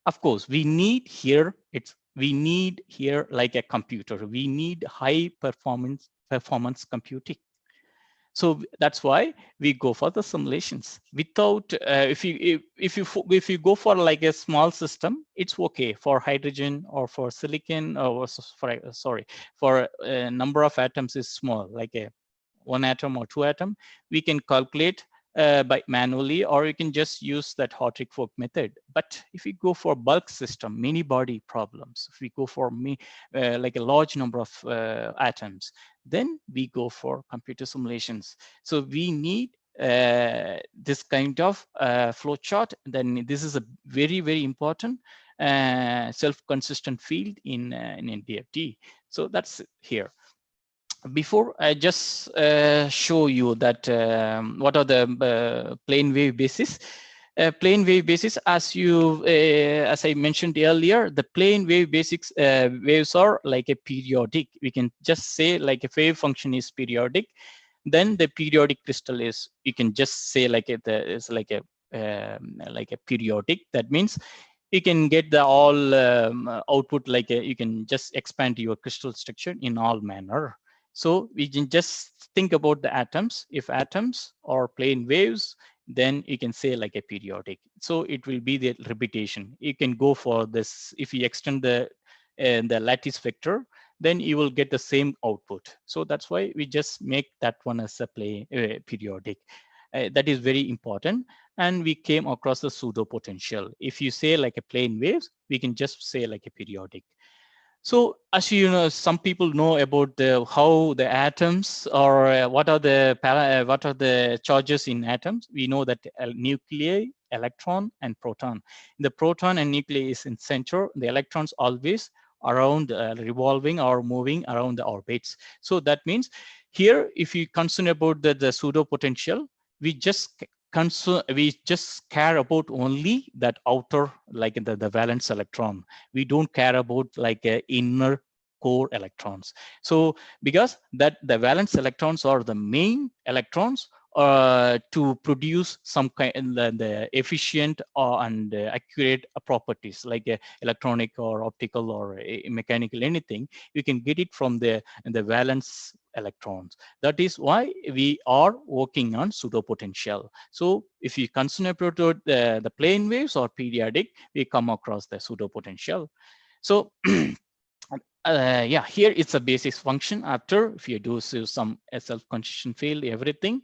of course we need here like a computer. We need high performance computing. So that's why we go for the simulations. Without if you go for like a small system, it's okay for hydrogen or for silicon, or for a number of atoms is small, like a 1 atom or 2 atom. We can calculate by manually, or you can just use that Hartree-Fock method. But if we go for bulk system, many body problems, if we go for like a large number of atoms, then we go for computer simulations. So we need this kind of flow chart. Then this is a very, very important self-consistent field in DFT. So that's here. Before I just show you that what are the plane wave basis. Plane wave basis, as I mentioned earlier, the plane wave basics waves are like a periodic. We can just say like a wave function is periodic. Then the periodic crystal is, you can just say like it's like a periodic. That means you can get the all output, like you can just expand your crystal structure in all manner. So we can just think about the atoms. If atoms are plane waves, then you can say like a periodic. So it will be the repetition. You can go for this. If you extend the lattice vector, then you will get the same output. So that's why we just make that one as a periodic. That is very important. And we came across the pseudo potential. If you say like a plane waves, we can just say like a periodic. So as you know, some people know about how the atoms, or what are the charges in atoms. We know that nuclei, electron, and proton. The proton and nuclei is in center. The electrons always around, revolving or moving around the orbits. So that means here, if you concern about the pseudo potential, we just care about only that outer, like the valence electron. We don't care about like inner core electrons. So because that the valence electrons are the main electrons to produce some kind the efficient and accurate properties like electronic or optical or mechanical, anything you can get it from the valence electrons. That is why we are working on pseudo potential. So if you consider about the plane waves or periodic, we come across the pseudo potential. So yeah, here it's a basic function after if you do some self-constitution field, everything.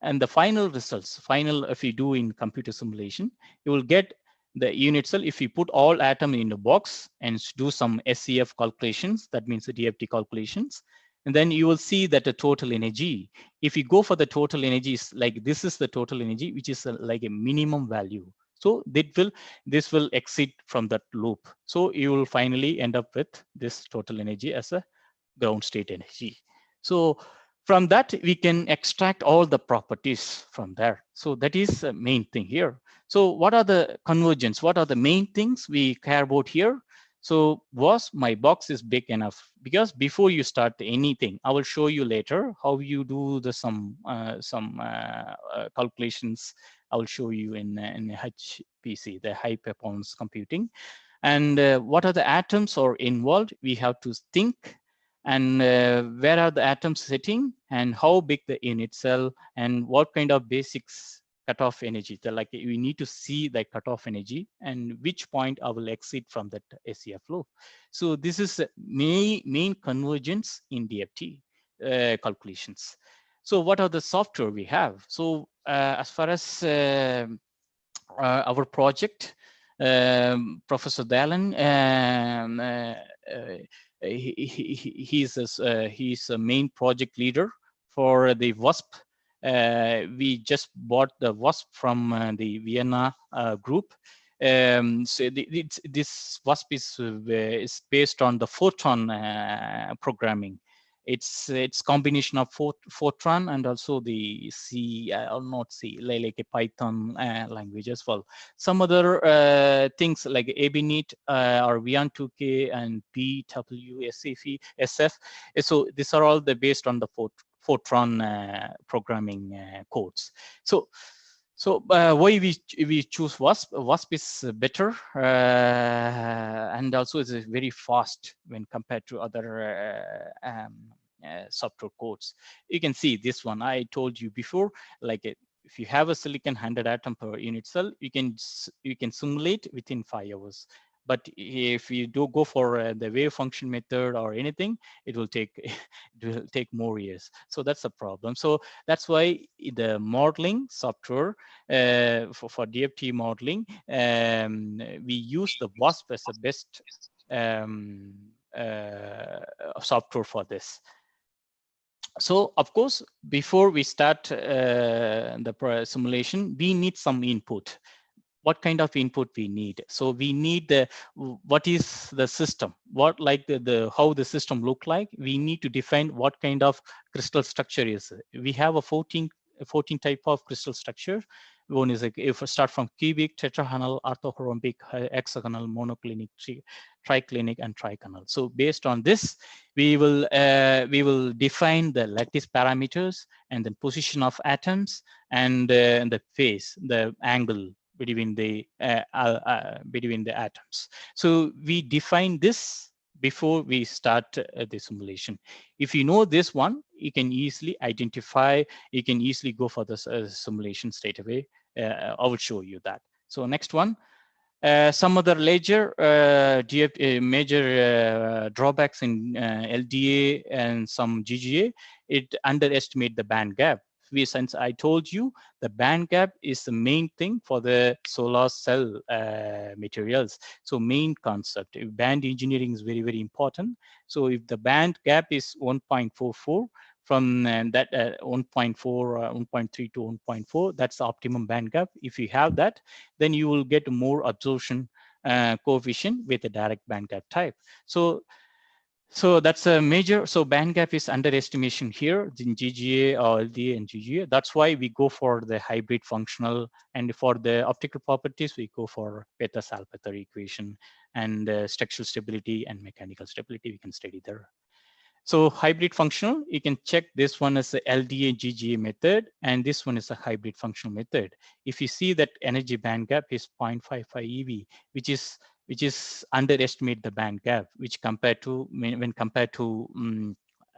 And the final results, if you do in computer simulation, you will get the unit cell. If you put all atom in a box and do some SCF calculations, that means the DFT calculations, and then you will see that the total energy, if you go for the total energy, is like this is the total energy, which is like a minimum value. So this will exit from that loop. So you will finally end up with this total energy as a ground state energy. So from that, we can extract all the properties from there. So that is the main thing here. So what are the convergence? What are the main things we care about here? So was my box is big enough? Because before you start anything, I will show you later how you do the some calculations. I will show you in HPC, the high performance computing. And what are the atoms are involved? We have to think, and where are the atoms sitting, and how big the unit cell, and what kind of basics cutoff energy. Like we need to see the cutoff energy and which point I will exit from that SCF loop. So this is main convergence in DFT calculations. So what are the software we have? So as far as our project, Professor Dallin, he's a main project leader for the WASP. We just bought the WASP from the Vienna group. So this WASP is based on the photon programming. It's combination of Fortran and also the C or not C, like a Python language as well. Some other things like ABNet or V1-2K and PWSF. So these are all based on the Fortran programming codes. So why we choose WASP? WASP is better and also is very fast when compared to other software codes. You can see this one. I told you before, like if you have a silicon 100 atom per unit cell, you can simulate within 5 hours. But if you do go for the wave function method or anything, it will take more years. So that's a problem. So that's why the modeling software for DFT modeling, we use the WASP as the best software for this. So of course, before we start the simulation, we need some input. What kind of input we need? So we need what is the system, what like how the system look like. We need to define what kind of crystal structure is it. We have a 14 type of crystal structure. One is like, if we start from cubic, tetrahedral, orthorhombic, hexagonal, monoclinic, triclinic, and trigonal. So based on this, we will define the lattice parameters and then position of atoms and the phase, the angle between the atoms. So we define this before we start the simulation. If you know this one, you can easily identify, you can easily go for the simulation straight away. I will show you that. So next one. Some other major drawbacks in LDA and some GGA, it underestimate the band gap. Since I told you, the band gap is the main thing for the solar cell materials. So main concept, band engineering is very, very important. So if the band gap is 1.44, from that 1.4, 1.3 to 1.4, that's the optimum band gap. If you have that, then you will get more absorption coefficient with a direct band gap type. So that's a major, so band gap is underestimation here in GGA or LDA and GGA. That's why we go for the hybrid functional, and for the optical properties, we go for Peters-Salpeter equation, and structural stability and mechanical stability we can study there. So hybrid functional, you can check this one as a LDA GGA method, and this one is a hybrid functional method. If you see that energy band gap is 0.55 eV, which is underestimate the band gap, which compared to when compared to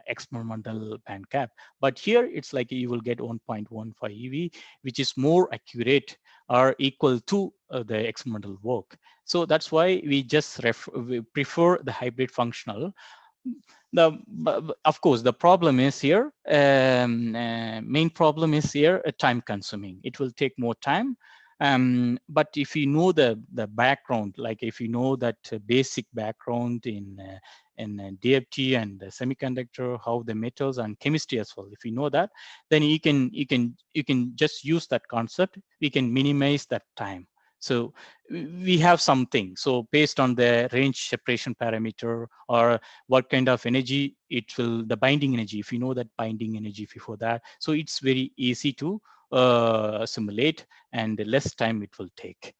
experimental band gap. But here it's like you will get 1.15 eV, which is more accurate or equal to the experimental work. So that's why we just we prefer the hybrid functional. Of course, the problem is here, main problem is here, time consuming. It will take more time. But if you know the background, like if you know that basic background in DFT and the semiconductor, how the metals and chemistry as well, if you know that, then you can just use that concept. We can minimize that time. So we have something. So based on the range separation parameter or what kind of energy it will, the binding energy, if you know that binding energy before that, so it's very easy to simulate, and less time it will take.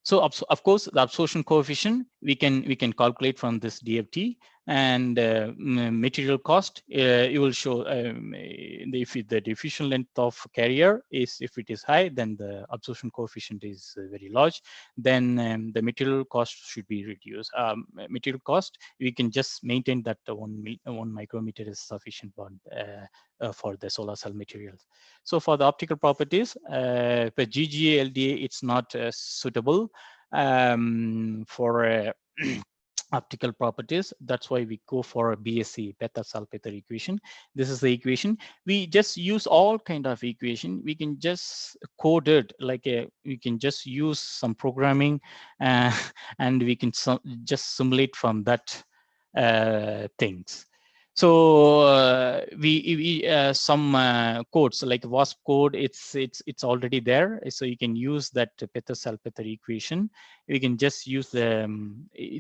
So of course, the absorption coefficient we can calculate from this DFT, and material cost. You will show if the diffusion length of carrier is, if it is high, then the absorption coefficient is very large. Then the material cost should be reduced. Material cost, we can just maintain that 1 micrometer is sufficient for the solar cell materials. So for the optical properties, for GGA LDA, it's not suitable for optical properties. That's why we go for a BSE, Peters-Salpeter equation. This is the equation. We just use all kind of equation. We can just code it like we can just use some programming, and we can just simulate from that things. So we some codes like WASP code, it's already there. So you can use that Peters-Salpeter equation. We can just use the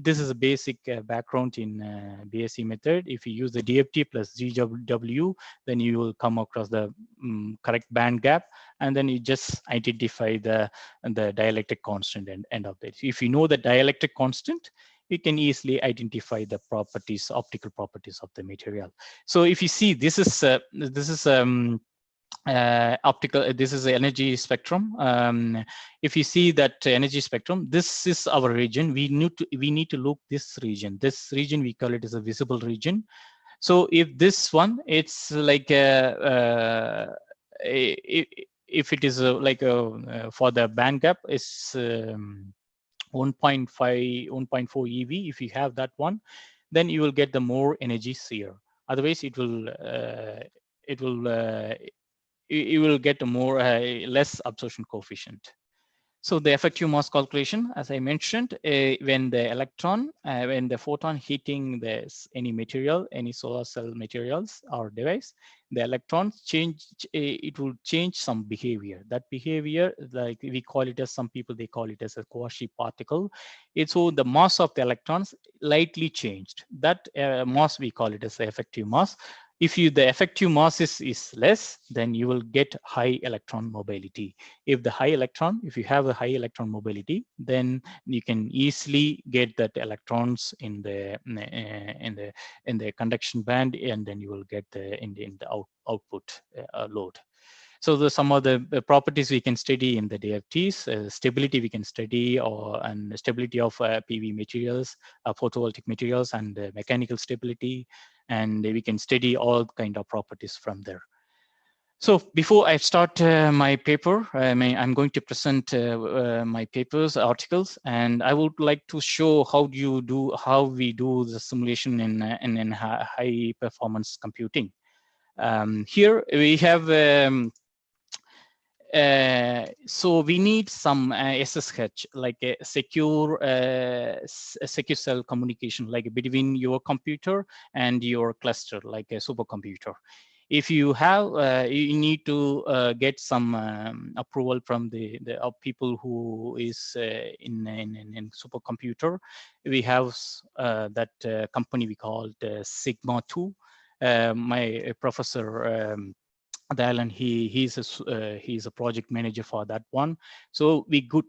this is a basic background in BSE method. If you use the DFT plus GW, then you will come across the correct band gap, and then you just identify the dielectric constant and end of it. If you know the dielectric constant, we can easily identify the properties, optical properties of the material. So if you see, this is optical, this is the energy spectrum. If you see that energy spectrum, this is our region. We need to look this region. This region we call it as a visible region. So if this one, it's like if it is like for the band gap is 1.5, 1.4 EV. If you have that one, then you will get the more energy here. Otherwise, it will get a more less absorption coefficient. So the effective mass calculation, as I mentioned, when the electron, when the photon hitting any material, any solar cell materials or device, the electrons change, it will change some behavior. That behavior, like we call it as, some people, they call it as a quasi-particle. So the mass of the electrons lightly changed. That mass, we call it as the effective mass. If the effective mass is less, then you will get high electron mobility. If you have a high electron mobility, then you can easily get that electrons in the conduction band, and then you will get in the output load. So some of the properties we can study in the DFTs, stability we can study, and stability of PV materials, photovoltaic materials, and mechanical stability, and we can study all kind of properties from there. So before I start my paper, I'm going to present my papers, articles, and I would like to show how we do the simulation in high performance computing. Here we have. So we need some SSH, like a secure cell communication, like between your computer and your cluster, like a supercomputer. If you have, you need to get some approval from the people who is in supercomputer. We have that company we called Sigma 2. My professor Dalan, he's a project manager for that one. So we could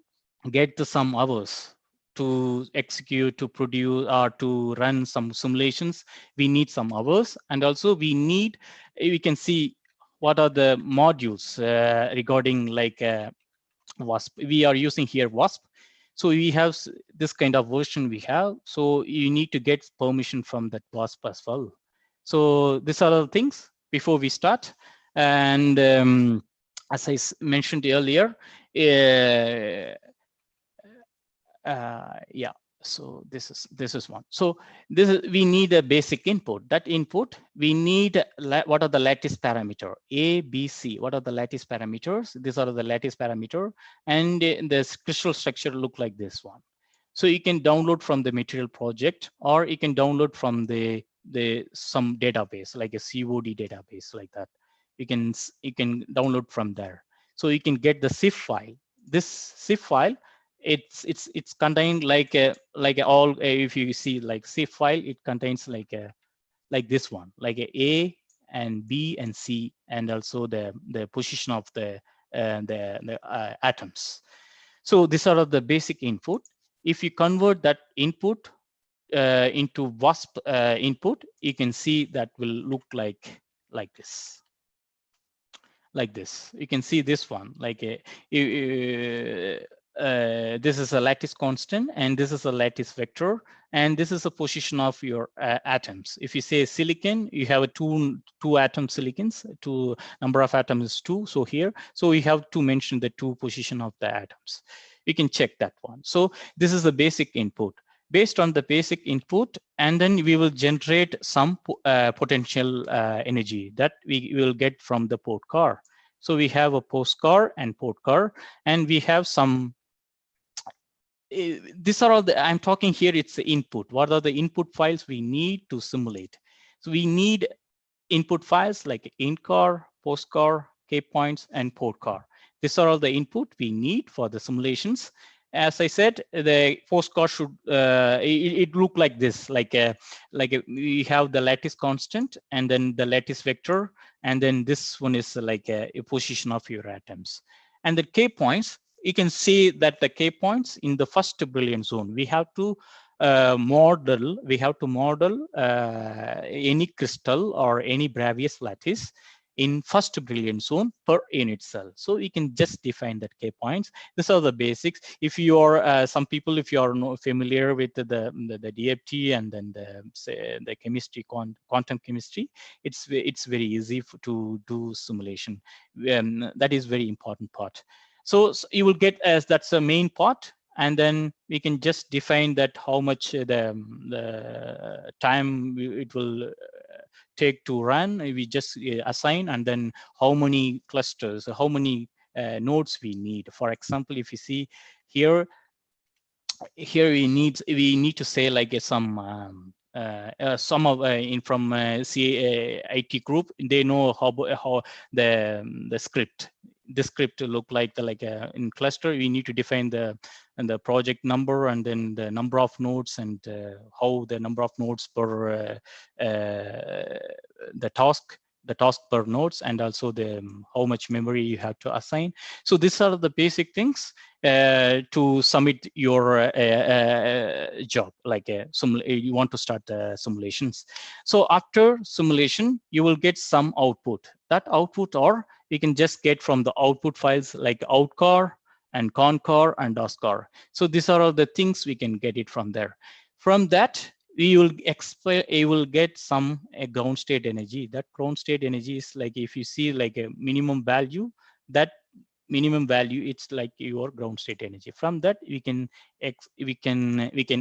get some hours to execute, to produce, or to run some simulations. We need some hours, and also we can see what are the modules regarding like WASP. We are using here WASP. So we have this kind of version we have. So you need to get permission from that WASP as well. So these are the things before we start. And as I mentioned earlier, yeah. So this is one. So we need a basic input. That input we need what are the lattice parameter A, B, C. What are the lattice parameters? These are the lattice parameter, and the crystal structure look like this one. So you can download from the material project, or you can download from the some database like a COD database like that. You can download from there. So you can get the CIF file. This CIF file, it's contained like all, if you see like CIF file, it contains like this one, like A and B and C, and also the position of the atoms. So these are the basic input. If you convert that input into WASP input, you can see that will look like this. Like this, you can see this one, like this is a lattice constant, and this is a lattice vector, and this is a position of your atoms. If you say silicon, you have a two atom silicons, number of atoms is 2. So here, so we have to mention the 2 position of the atoms. You can check that one. So this is the basic input. Based on the basic input, and then we will generate some potential energy that we will get from the port car. So we have a post car and port car, and we have some. These are all the, I'm talking here, it's the input. What are the input files we need to simulate? So we need input files like in car, post car, K points, and port car. These are all the input we need for the simulations. As I said, the postcard should it look like this, we have the lattice constant, and then the lattice vector, and then this one is like a position of your atoms. And the K points, you can see that the K points in the first brilliant zone, we have to model any crystal or any Bravais lattice in first brilliant zone per unit cell. So we can just define that K points. These are the basics. If you are some people, if you are not familiar with the DFT and then the chemistry, quantum chemistry, it's very easy to do simulation. That is very important part. So you will get as that's the main part. And then we can just define that how much the time it will take to run. We just assign, and then how many clusters, how many nodes we need. For example, if you see here we need to say like some of from CIT group, they know how the script. The script look like in cluster. We need to define the project number, and then the number of nodes, and how the number of nodes per the task per nodes, and also the how much memory you have to assign. So these are the basic things to submit your job, like you want to start simulations. So after simulation, you will get some output. That output, or we can just get from the output files like outcar and concar and doscar. So these are all the things we can get it from there. From that, you will get some ground state energy. That ground state energy is like, if you see like a minimum value, that minimum value, it's like your ground state energy. From that, we can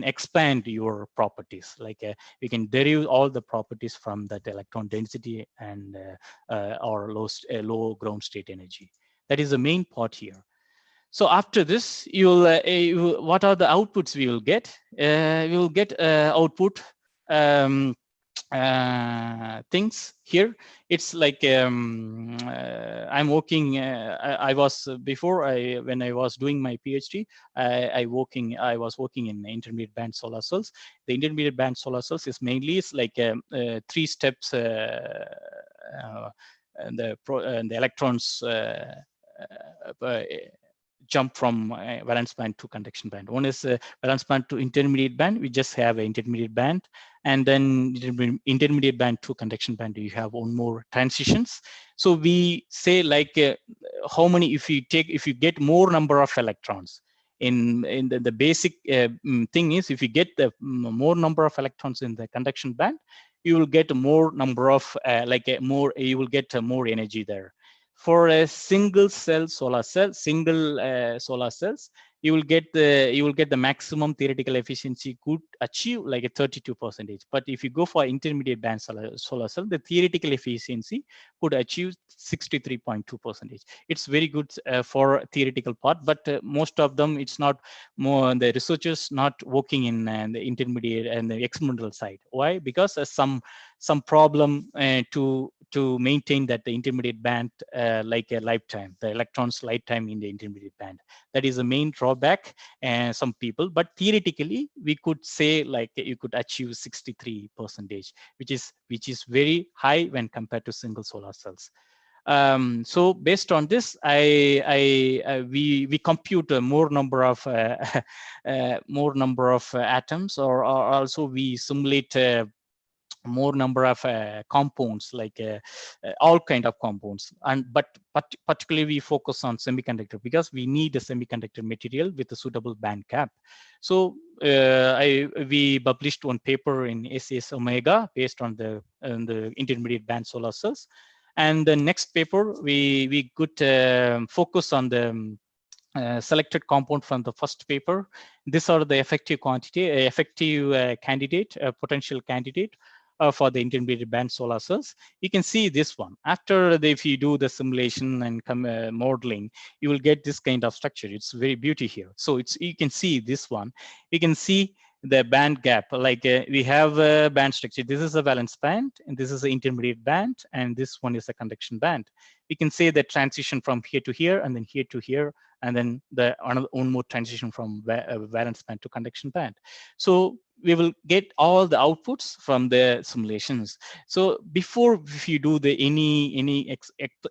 expand your properties, like we can derive all the properties from that electron density and or low ground state energy. That is the main part here. So after this, what are the outputs we will get? We will get output things here. It's like I'm working. I was before when I was doing my PhD. I was working in intermediate band solar cells. The intermediate band solar cells is mainly it's like 3 steps. And the electrons jump from valence band to conduction band. One is valence band to intermediate band. We just have an intermediate band, and then intermediate band to conduction band. You have one more transitions. So we say like how many if you get more number of electrons. In the basic thing is if you get the more number of electrons in the conduction band, you will get more number of you will get more energy there. For a single cell solar cell, solar cells, you will get the maximum theoretical efficiency could achieve like a 32%. But if you go for intermediate band solar cell, the theoretical efficiency could achieve 63.2%. It's very good for theoretical part, but most of them it's not more the researchers not working in the intermediate and the experimental side. Why? Because some problem to maintain that the intermediate band like a lifetime, the electrons lifetime in the intermediate band. That is the main drawback. And some people, but theoretically we could say like you could achieve 63%, which is very high when compared to single solar cells. So based on this, we compute more number of atoms, or also we simulate more number of compounds, like all kind of compounds, but particularly we focus on semiconductor because we need a semiconductor material with a suitable band gap. So we published one paper in SAS Omega based on the intermediate band solar cells, and the next paper we could focus on the selected compound from the first paper. These are the effective candidate, potential candidate for the intermediate band solar cells. You can see this one. After if you do the simulation and modeling, you will get this kind of structure. It's very beauty here. So you can see this one. You can see the band gap, like we have a band structure. This is a valence band, and this is the intermediate band, and this one is a conduction band. You can say the transition from here to here, and then here to here, and then one more transition from valence band to conduction band. So we will get all the outputs from the simulations. So before, if you do any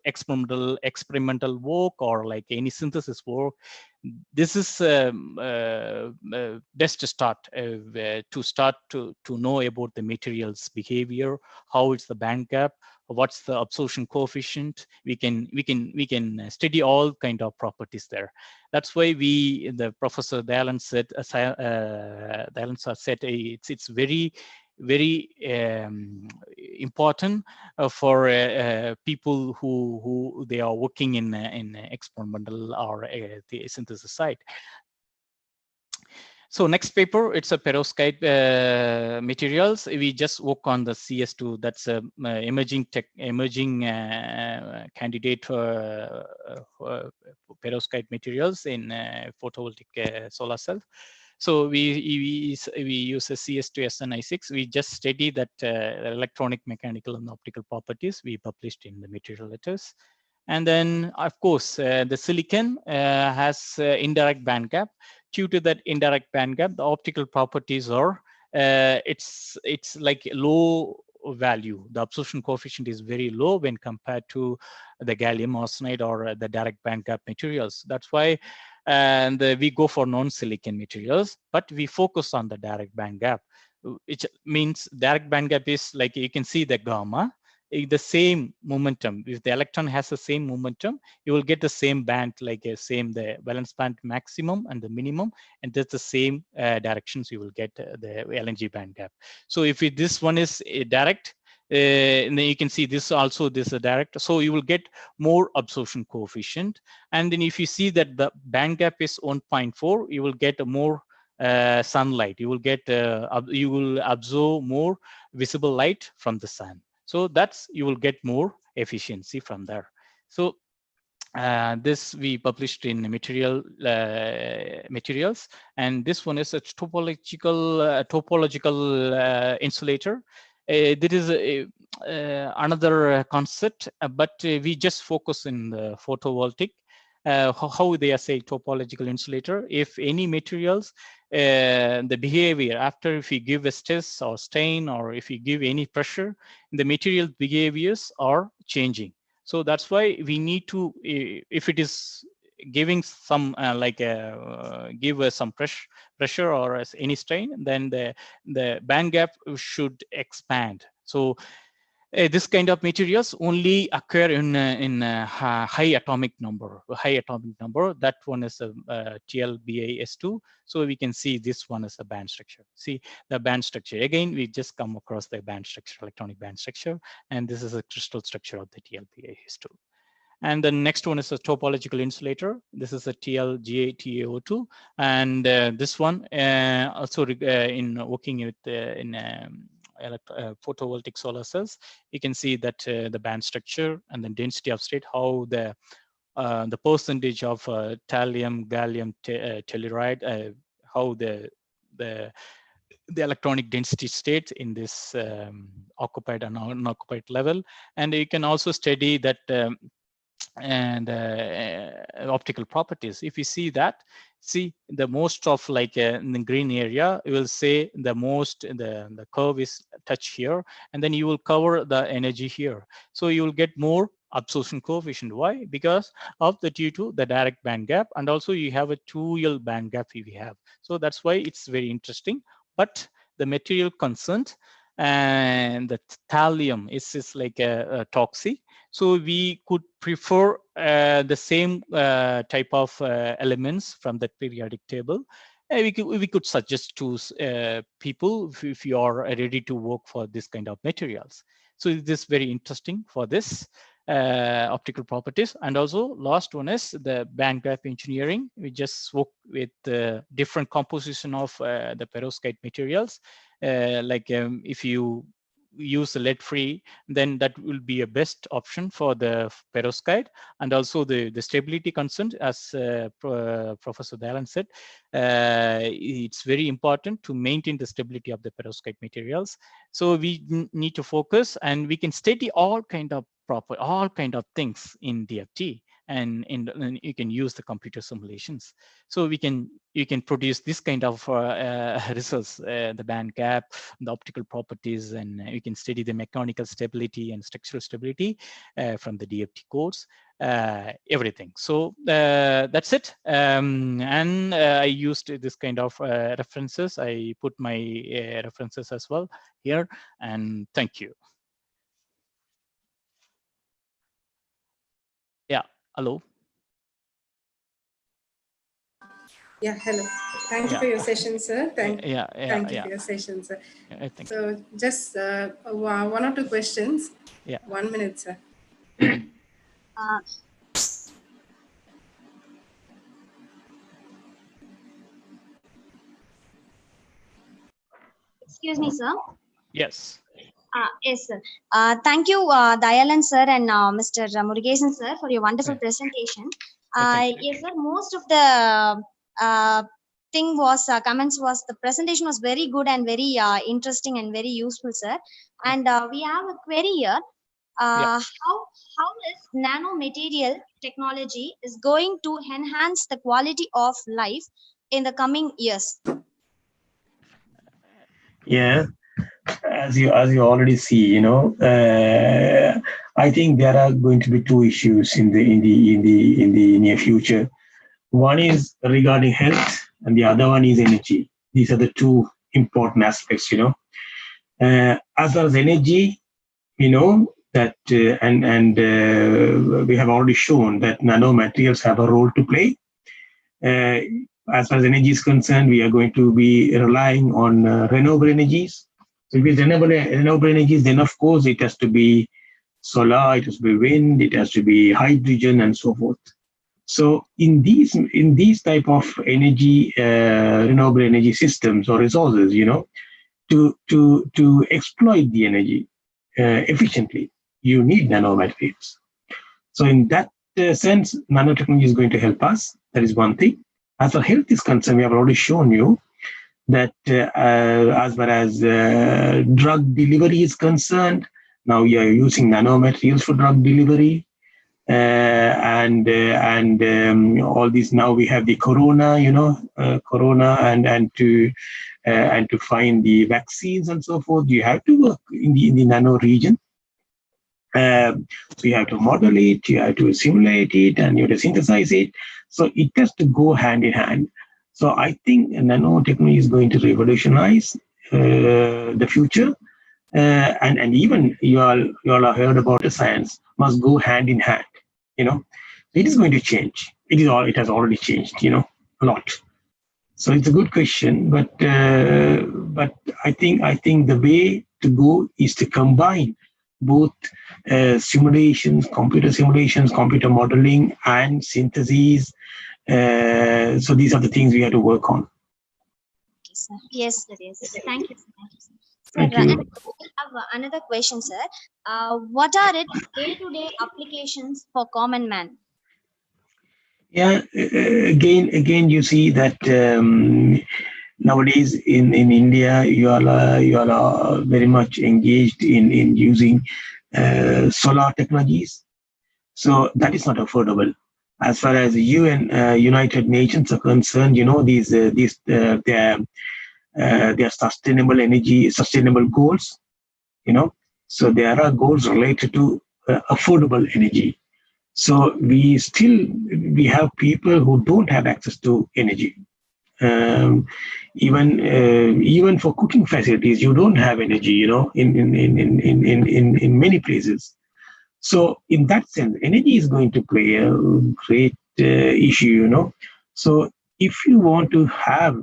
experimental work or like any synthesis work, this is best to start to know about the material's behavior, how it's the band gap, what's the absorption coefficient. We can study all kind of properties there. That's why the Professor Dayalan said it's very important for people who they are working in experimental or the synthesis side. So next paper, it's a perovskite materials. We just work on the CS2. That's a emerging candidate for perovskite materials in photovoltaic solar cell. So we use a CS2 SNI6. We just study that electronic, mechanical, and optical properties. We published in the material letters. And then, of course, the silicon has indirect band gap. Due to that indirect band gap, the optical properties are it's like low value. The absorption coefficient is very low when compared to the gallium arsenide or the direct band gap materials. That's why we go for non-silicon materials, but we focus on the direct band gap, which means direct band gap is like you can see the gamma. The same momentum. If the electron has the same momentum, you will get the same band, like the valence band maximum and the minimum, and that's the same directions you will get the LNG band gap. So if this one is direct, and then you can see this also, this is direct, so you will get more absorption coefficient. And then if you see that the band gap is 1.4, you will get more sunlight. You will get you will absorb more visible light from the sun. So you will get more efficiency from there. So this we published in materials, and this one is a topological insulator. there is another concept, but we just focus in the photovoltaic. How they are say topological insulator. If any materials, the behavior after if you give a stress or strain or if you give any pressure, the material behaviors are changing. So that's why we need to, if it is giving some give some pressure or as any strain, then the band gap should expand. So this kind of materials only occur in high atomic number. That one is a TLBAS2. So we can see this one is a band structure. See the band structure again. We just come across the band structure, electronic band structure, and this is a crystal structure of the TLBAS2. And the next one is a topological insulator. This is a TLGA-TaO2, and this one also in working with photovoltaic solar cells, you can see that the band structure and the density of state, how the percentage of thallium, gallium, telluride, how the electronic density states in this occupied and unoccupied level. And you can also study that and optical properties. If you see that, see the most of like in the green area, you will say the most the curve is touch here, and then you will cover the energy here. So you will get more absorption coefficient. Why? Because of the due to the direct band gap, and also you have a 2L band gap we have. So that's why it's very interesting. But the material concerned and the thallium is like a toxic. So we could prefer the same type of elements from that periodic table. We could suggest to people if you are ready to work for this kind of materials. So this is very interesting for this optical properties. And also last one is the band gap engineering. We just work with the different composition of the perovskite materials. If you use lead free, then that will be a best option for the perovskite. And also the stability concern, as Professor Dalan said, it's very important to maintain the stability of the perovskite materials. So we need to focus, and we can study all kind of things in DFT, and you can use the computer simulations. So you can produce this kind of results, the band gap, the optical properties, and you can study the mechanical stability and structural stability from the DFT codes, everything. So that's it. And I used this kind of references. I put my references as well here, and thank you. Yeah, hello. Yeah, hello. Thank you for your session, sir. Thank you for your session, sir. So just one or two questions. Yeah. 1 minute, sir. Excuse me, sir. Yes. Yes, sir. Thank you, Dayalan sir and Mr. Murugesan sir, for your wonderful presentation. Yes, sir. Most of the thing was comments was the presentation was very good and very interesting and very useful, sir. And we have a query here. How is nanomaterial technology is going to enhance the quality of life in the coming years? Yeah, as you already see, I think there are going to be two issues in the near future. One is regarding health, and the other one is energy. These are the two important aspects. As far as energy, that we have already shown that nanomaterials have a role to play. As far as energy is concerned, we are going to be relying on renewable energies. So if it's renewable energies, then of course it has to be solar, it has to be wind, it has to be hydrogen, and so forth. So in these type of energy, renewable energy systems or resources, to exploit the energy efficiently, you need nanomaterials. So in that sense, nanotechnology is going to help us. That is one thing. As far as health is concerned, we have already shown you that as far as drug delivery is concerned, now we are using nanomaterials for drug delivery. And all these, now we have the corona, corona, and to find the vaccines and so forth, you have to work in the nano region. So you have to model it, you have to simulate it, and you have to synthesize it. So it has to go hand in hand. So I think nanotechnology is going to revolutionize the future. And even you all have heard about the science must go hand in hand. It is going to change. It has already changed. A lot. So it's a good question, but I think the way to go is to combine both simulations, computer modeling, and syntheses. So these are the things we have to work on. Okay, sir. Yes, sir. Yes. Thank you. Thank you, sir. Thank Sir, you. and we have another question, sir. What are its day-to-day applications for common man? Yeah, again, you see that nowadays in India, you are very much engaged in using solar technologies. So that is not affordable. As far as United Nations are concerned, their sustainable goals. So there are goals related to affordable energy. So we have people who don't have access to energy. Even for cooking facilities, you don't have energy. In many places. So in that sense, energy is going to play a great issue. So if you want to have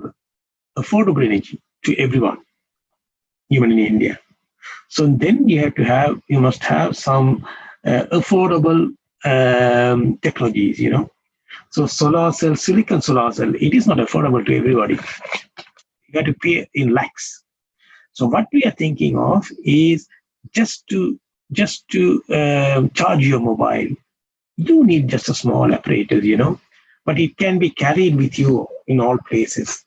affordable energy to everyone, even in India, so then you must have some affordable technologies. So solar cell, silicon solar cell, it is not affordable to everybody. You got to pay in lakhs. So what we are thinking of is just to charge your mobile. You need just a small apparatus, but it can be carried with you in all places.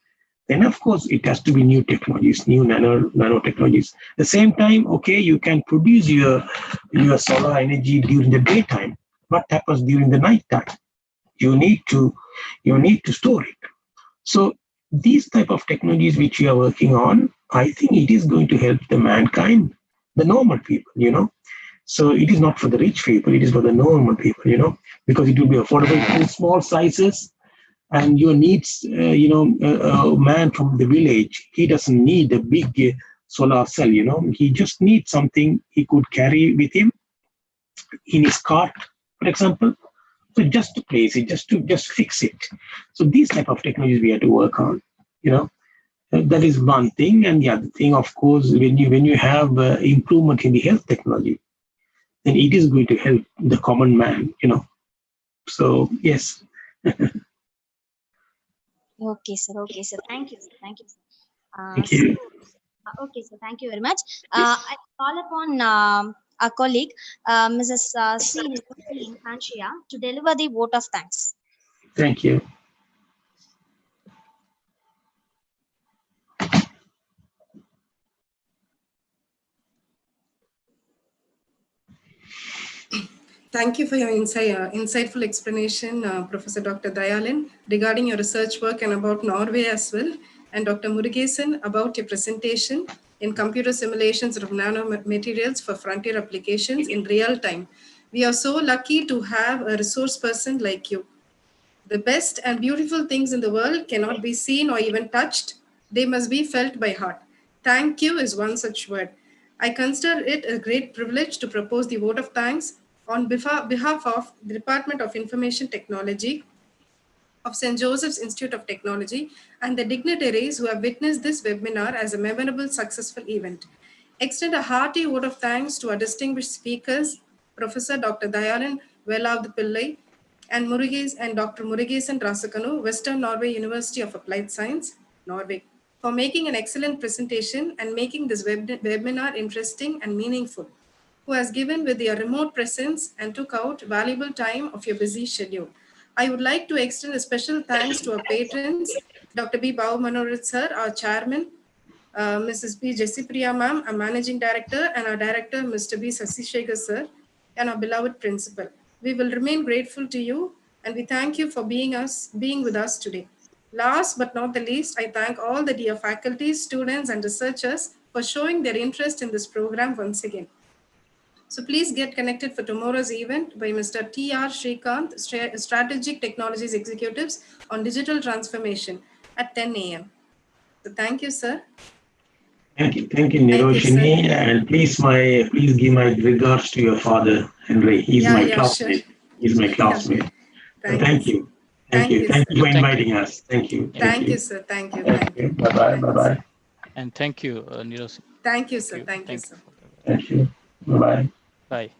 Then, of course, it has to be new technologies, new nanotechnologies. At the same time, okay, you can produce your solar energy during the daytime. What happens during the night time? You need to store it. So these type of technologies which we are working on, I think it is going to help the mankind, the normal people, So it is not for the rich people, it is for the normal people, because it will be affordable in small sizes. And your needs, a man from the village, he doesn't need a big solar cell, he just needs something he could carry with him in his cart, for example. So just to place it, just fix it. So these type of technologies we have to work on, That is one thing. And the other thing, of course, when you have improvement in the health technology, then it is going to help the common man, So yes. Okay, sir. Okay, sir. Thank you, sir. Thank you, sir. Thank you. Okay, sir. Thank you very much. I call upon our colleague, Mrs. C. Nidhi Hanshia, to deliver the vote of thanks. Thank you. Thank you for your insightful explanation, Professor Dr. Dayalan, regarding your research work and about Norway as well, and Dr. Murugesan about your presentation in computer simulations of nanomaterials for frontier applications in real time. We are so lucky to have a resource person like you. The best and beautiful things in the world cannot be seen or even touched. They must be felt by heart. Thank you is one such word. I consider it a great privilege to propose the vote of thanks on behalf of the Department of Information Technology of St. Joseph's Institute of Technology and the dignitaries who have witnessed this webinar as a memorable, successful event. Extend a hearty vote of thanks to our distinguished speakers, Professor Dr. Dayalan Velavdapillai and Dr. Murugesan Rasakanu, Western Norway University of Applied Science, Norway, for making an excellent presentation and making this webinar interesting and meaningful, who has given with your remote presence and took out valuable time of your busy schedule. I would like to extend a special thanks to our patrons Dr. B. Bhav Manohar sir, our chairman, Mrs. B. Jessipriya ma'am, our managing director, and our director, Mr. B. Sasishekhar sir, and our beloved principal. We will remain grateful to you, and we thank you for being with us today. Last but not the least, I thank all the dear faculty, students, and researchers for showing their interest in this program once again. So please get connected for tomorrow's event by Mr. T.R. Srikanth, Strategic Technologies Executives on Digital Transformation at 10 a.m. So thank you, sir. Thank you, Niroshini, and please give my regards to your father, Henry. He's my classmate. Sure. He's my classmate. Yeah. Thank you. Thank you for inviting us. Thank you. Thank you, sir. Thank you. Bye-bye. And thank you, Niroshini. Thank you, sir. Thank you, sir. Thank you. Bye-bye. Bye.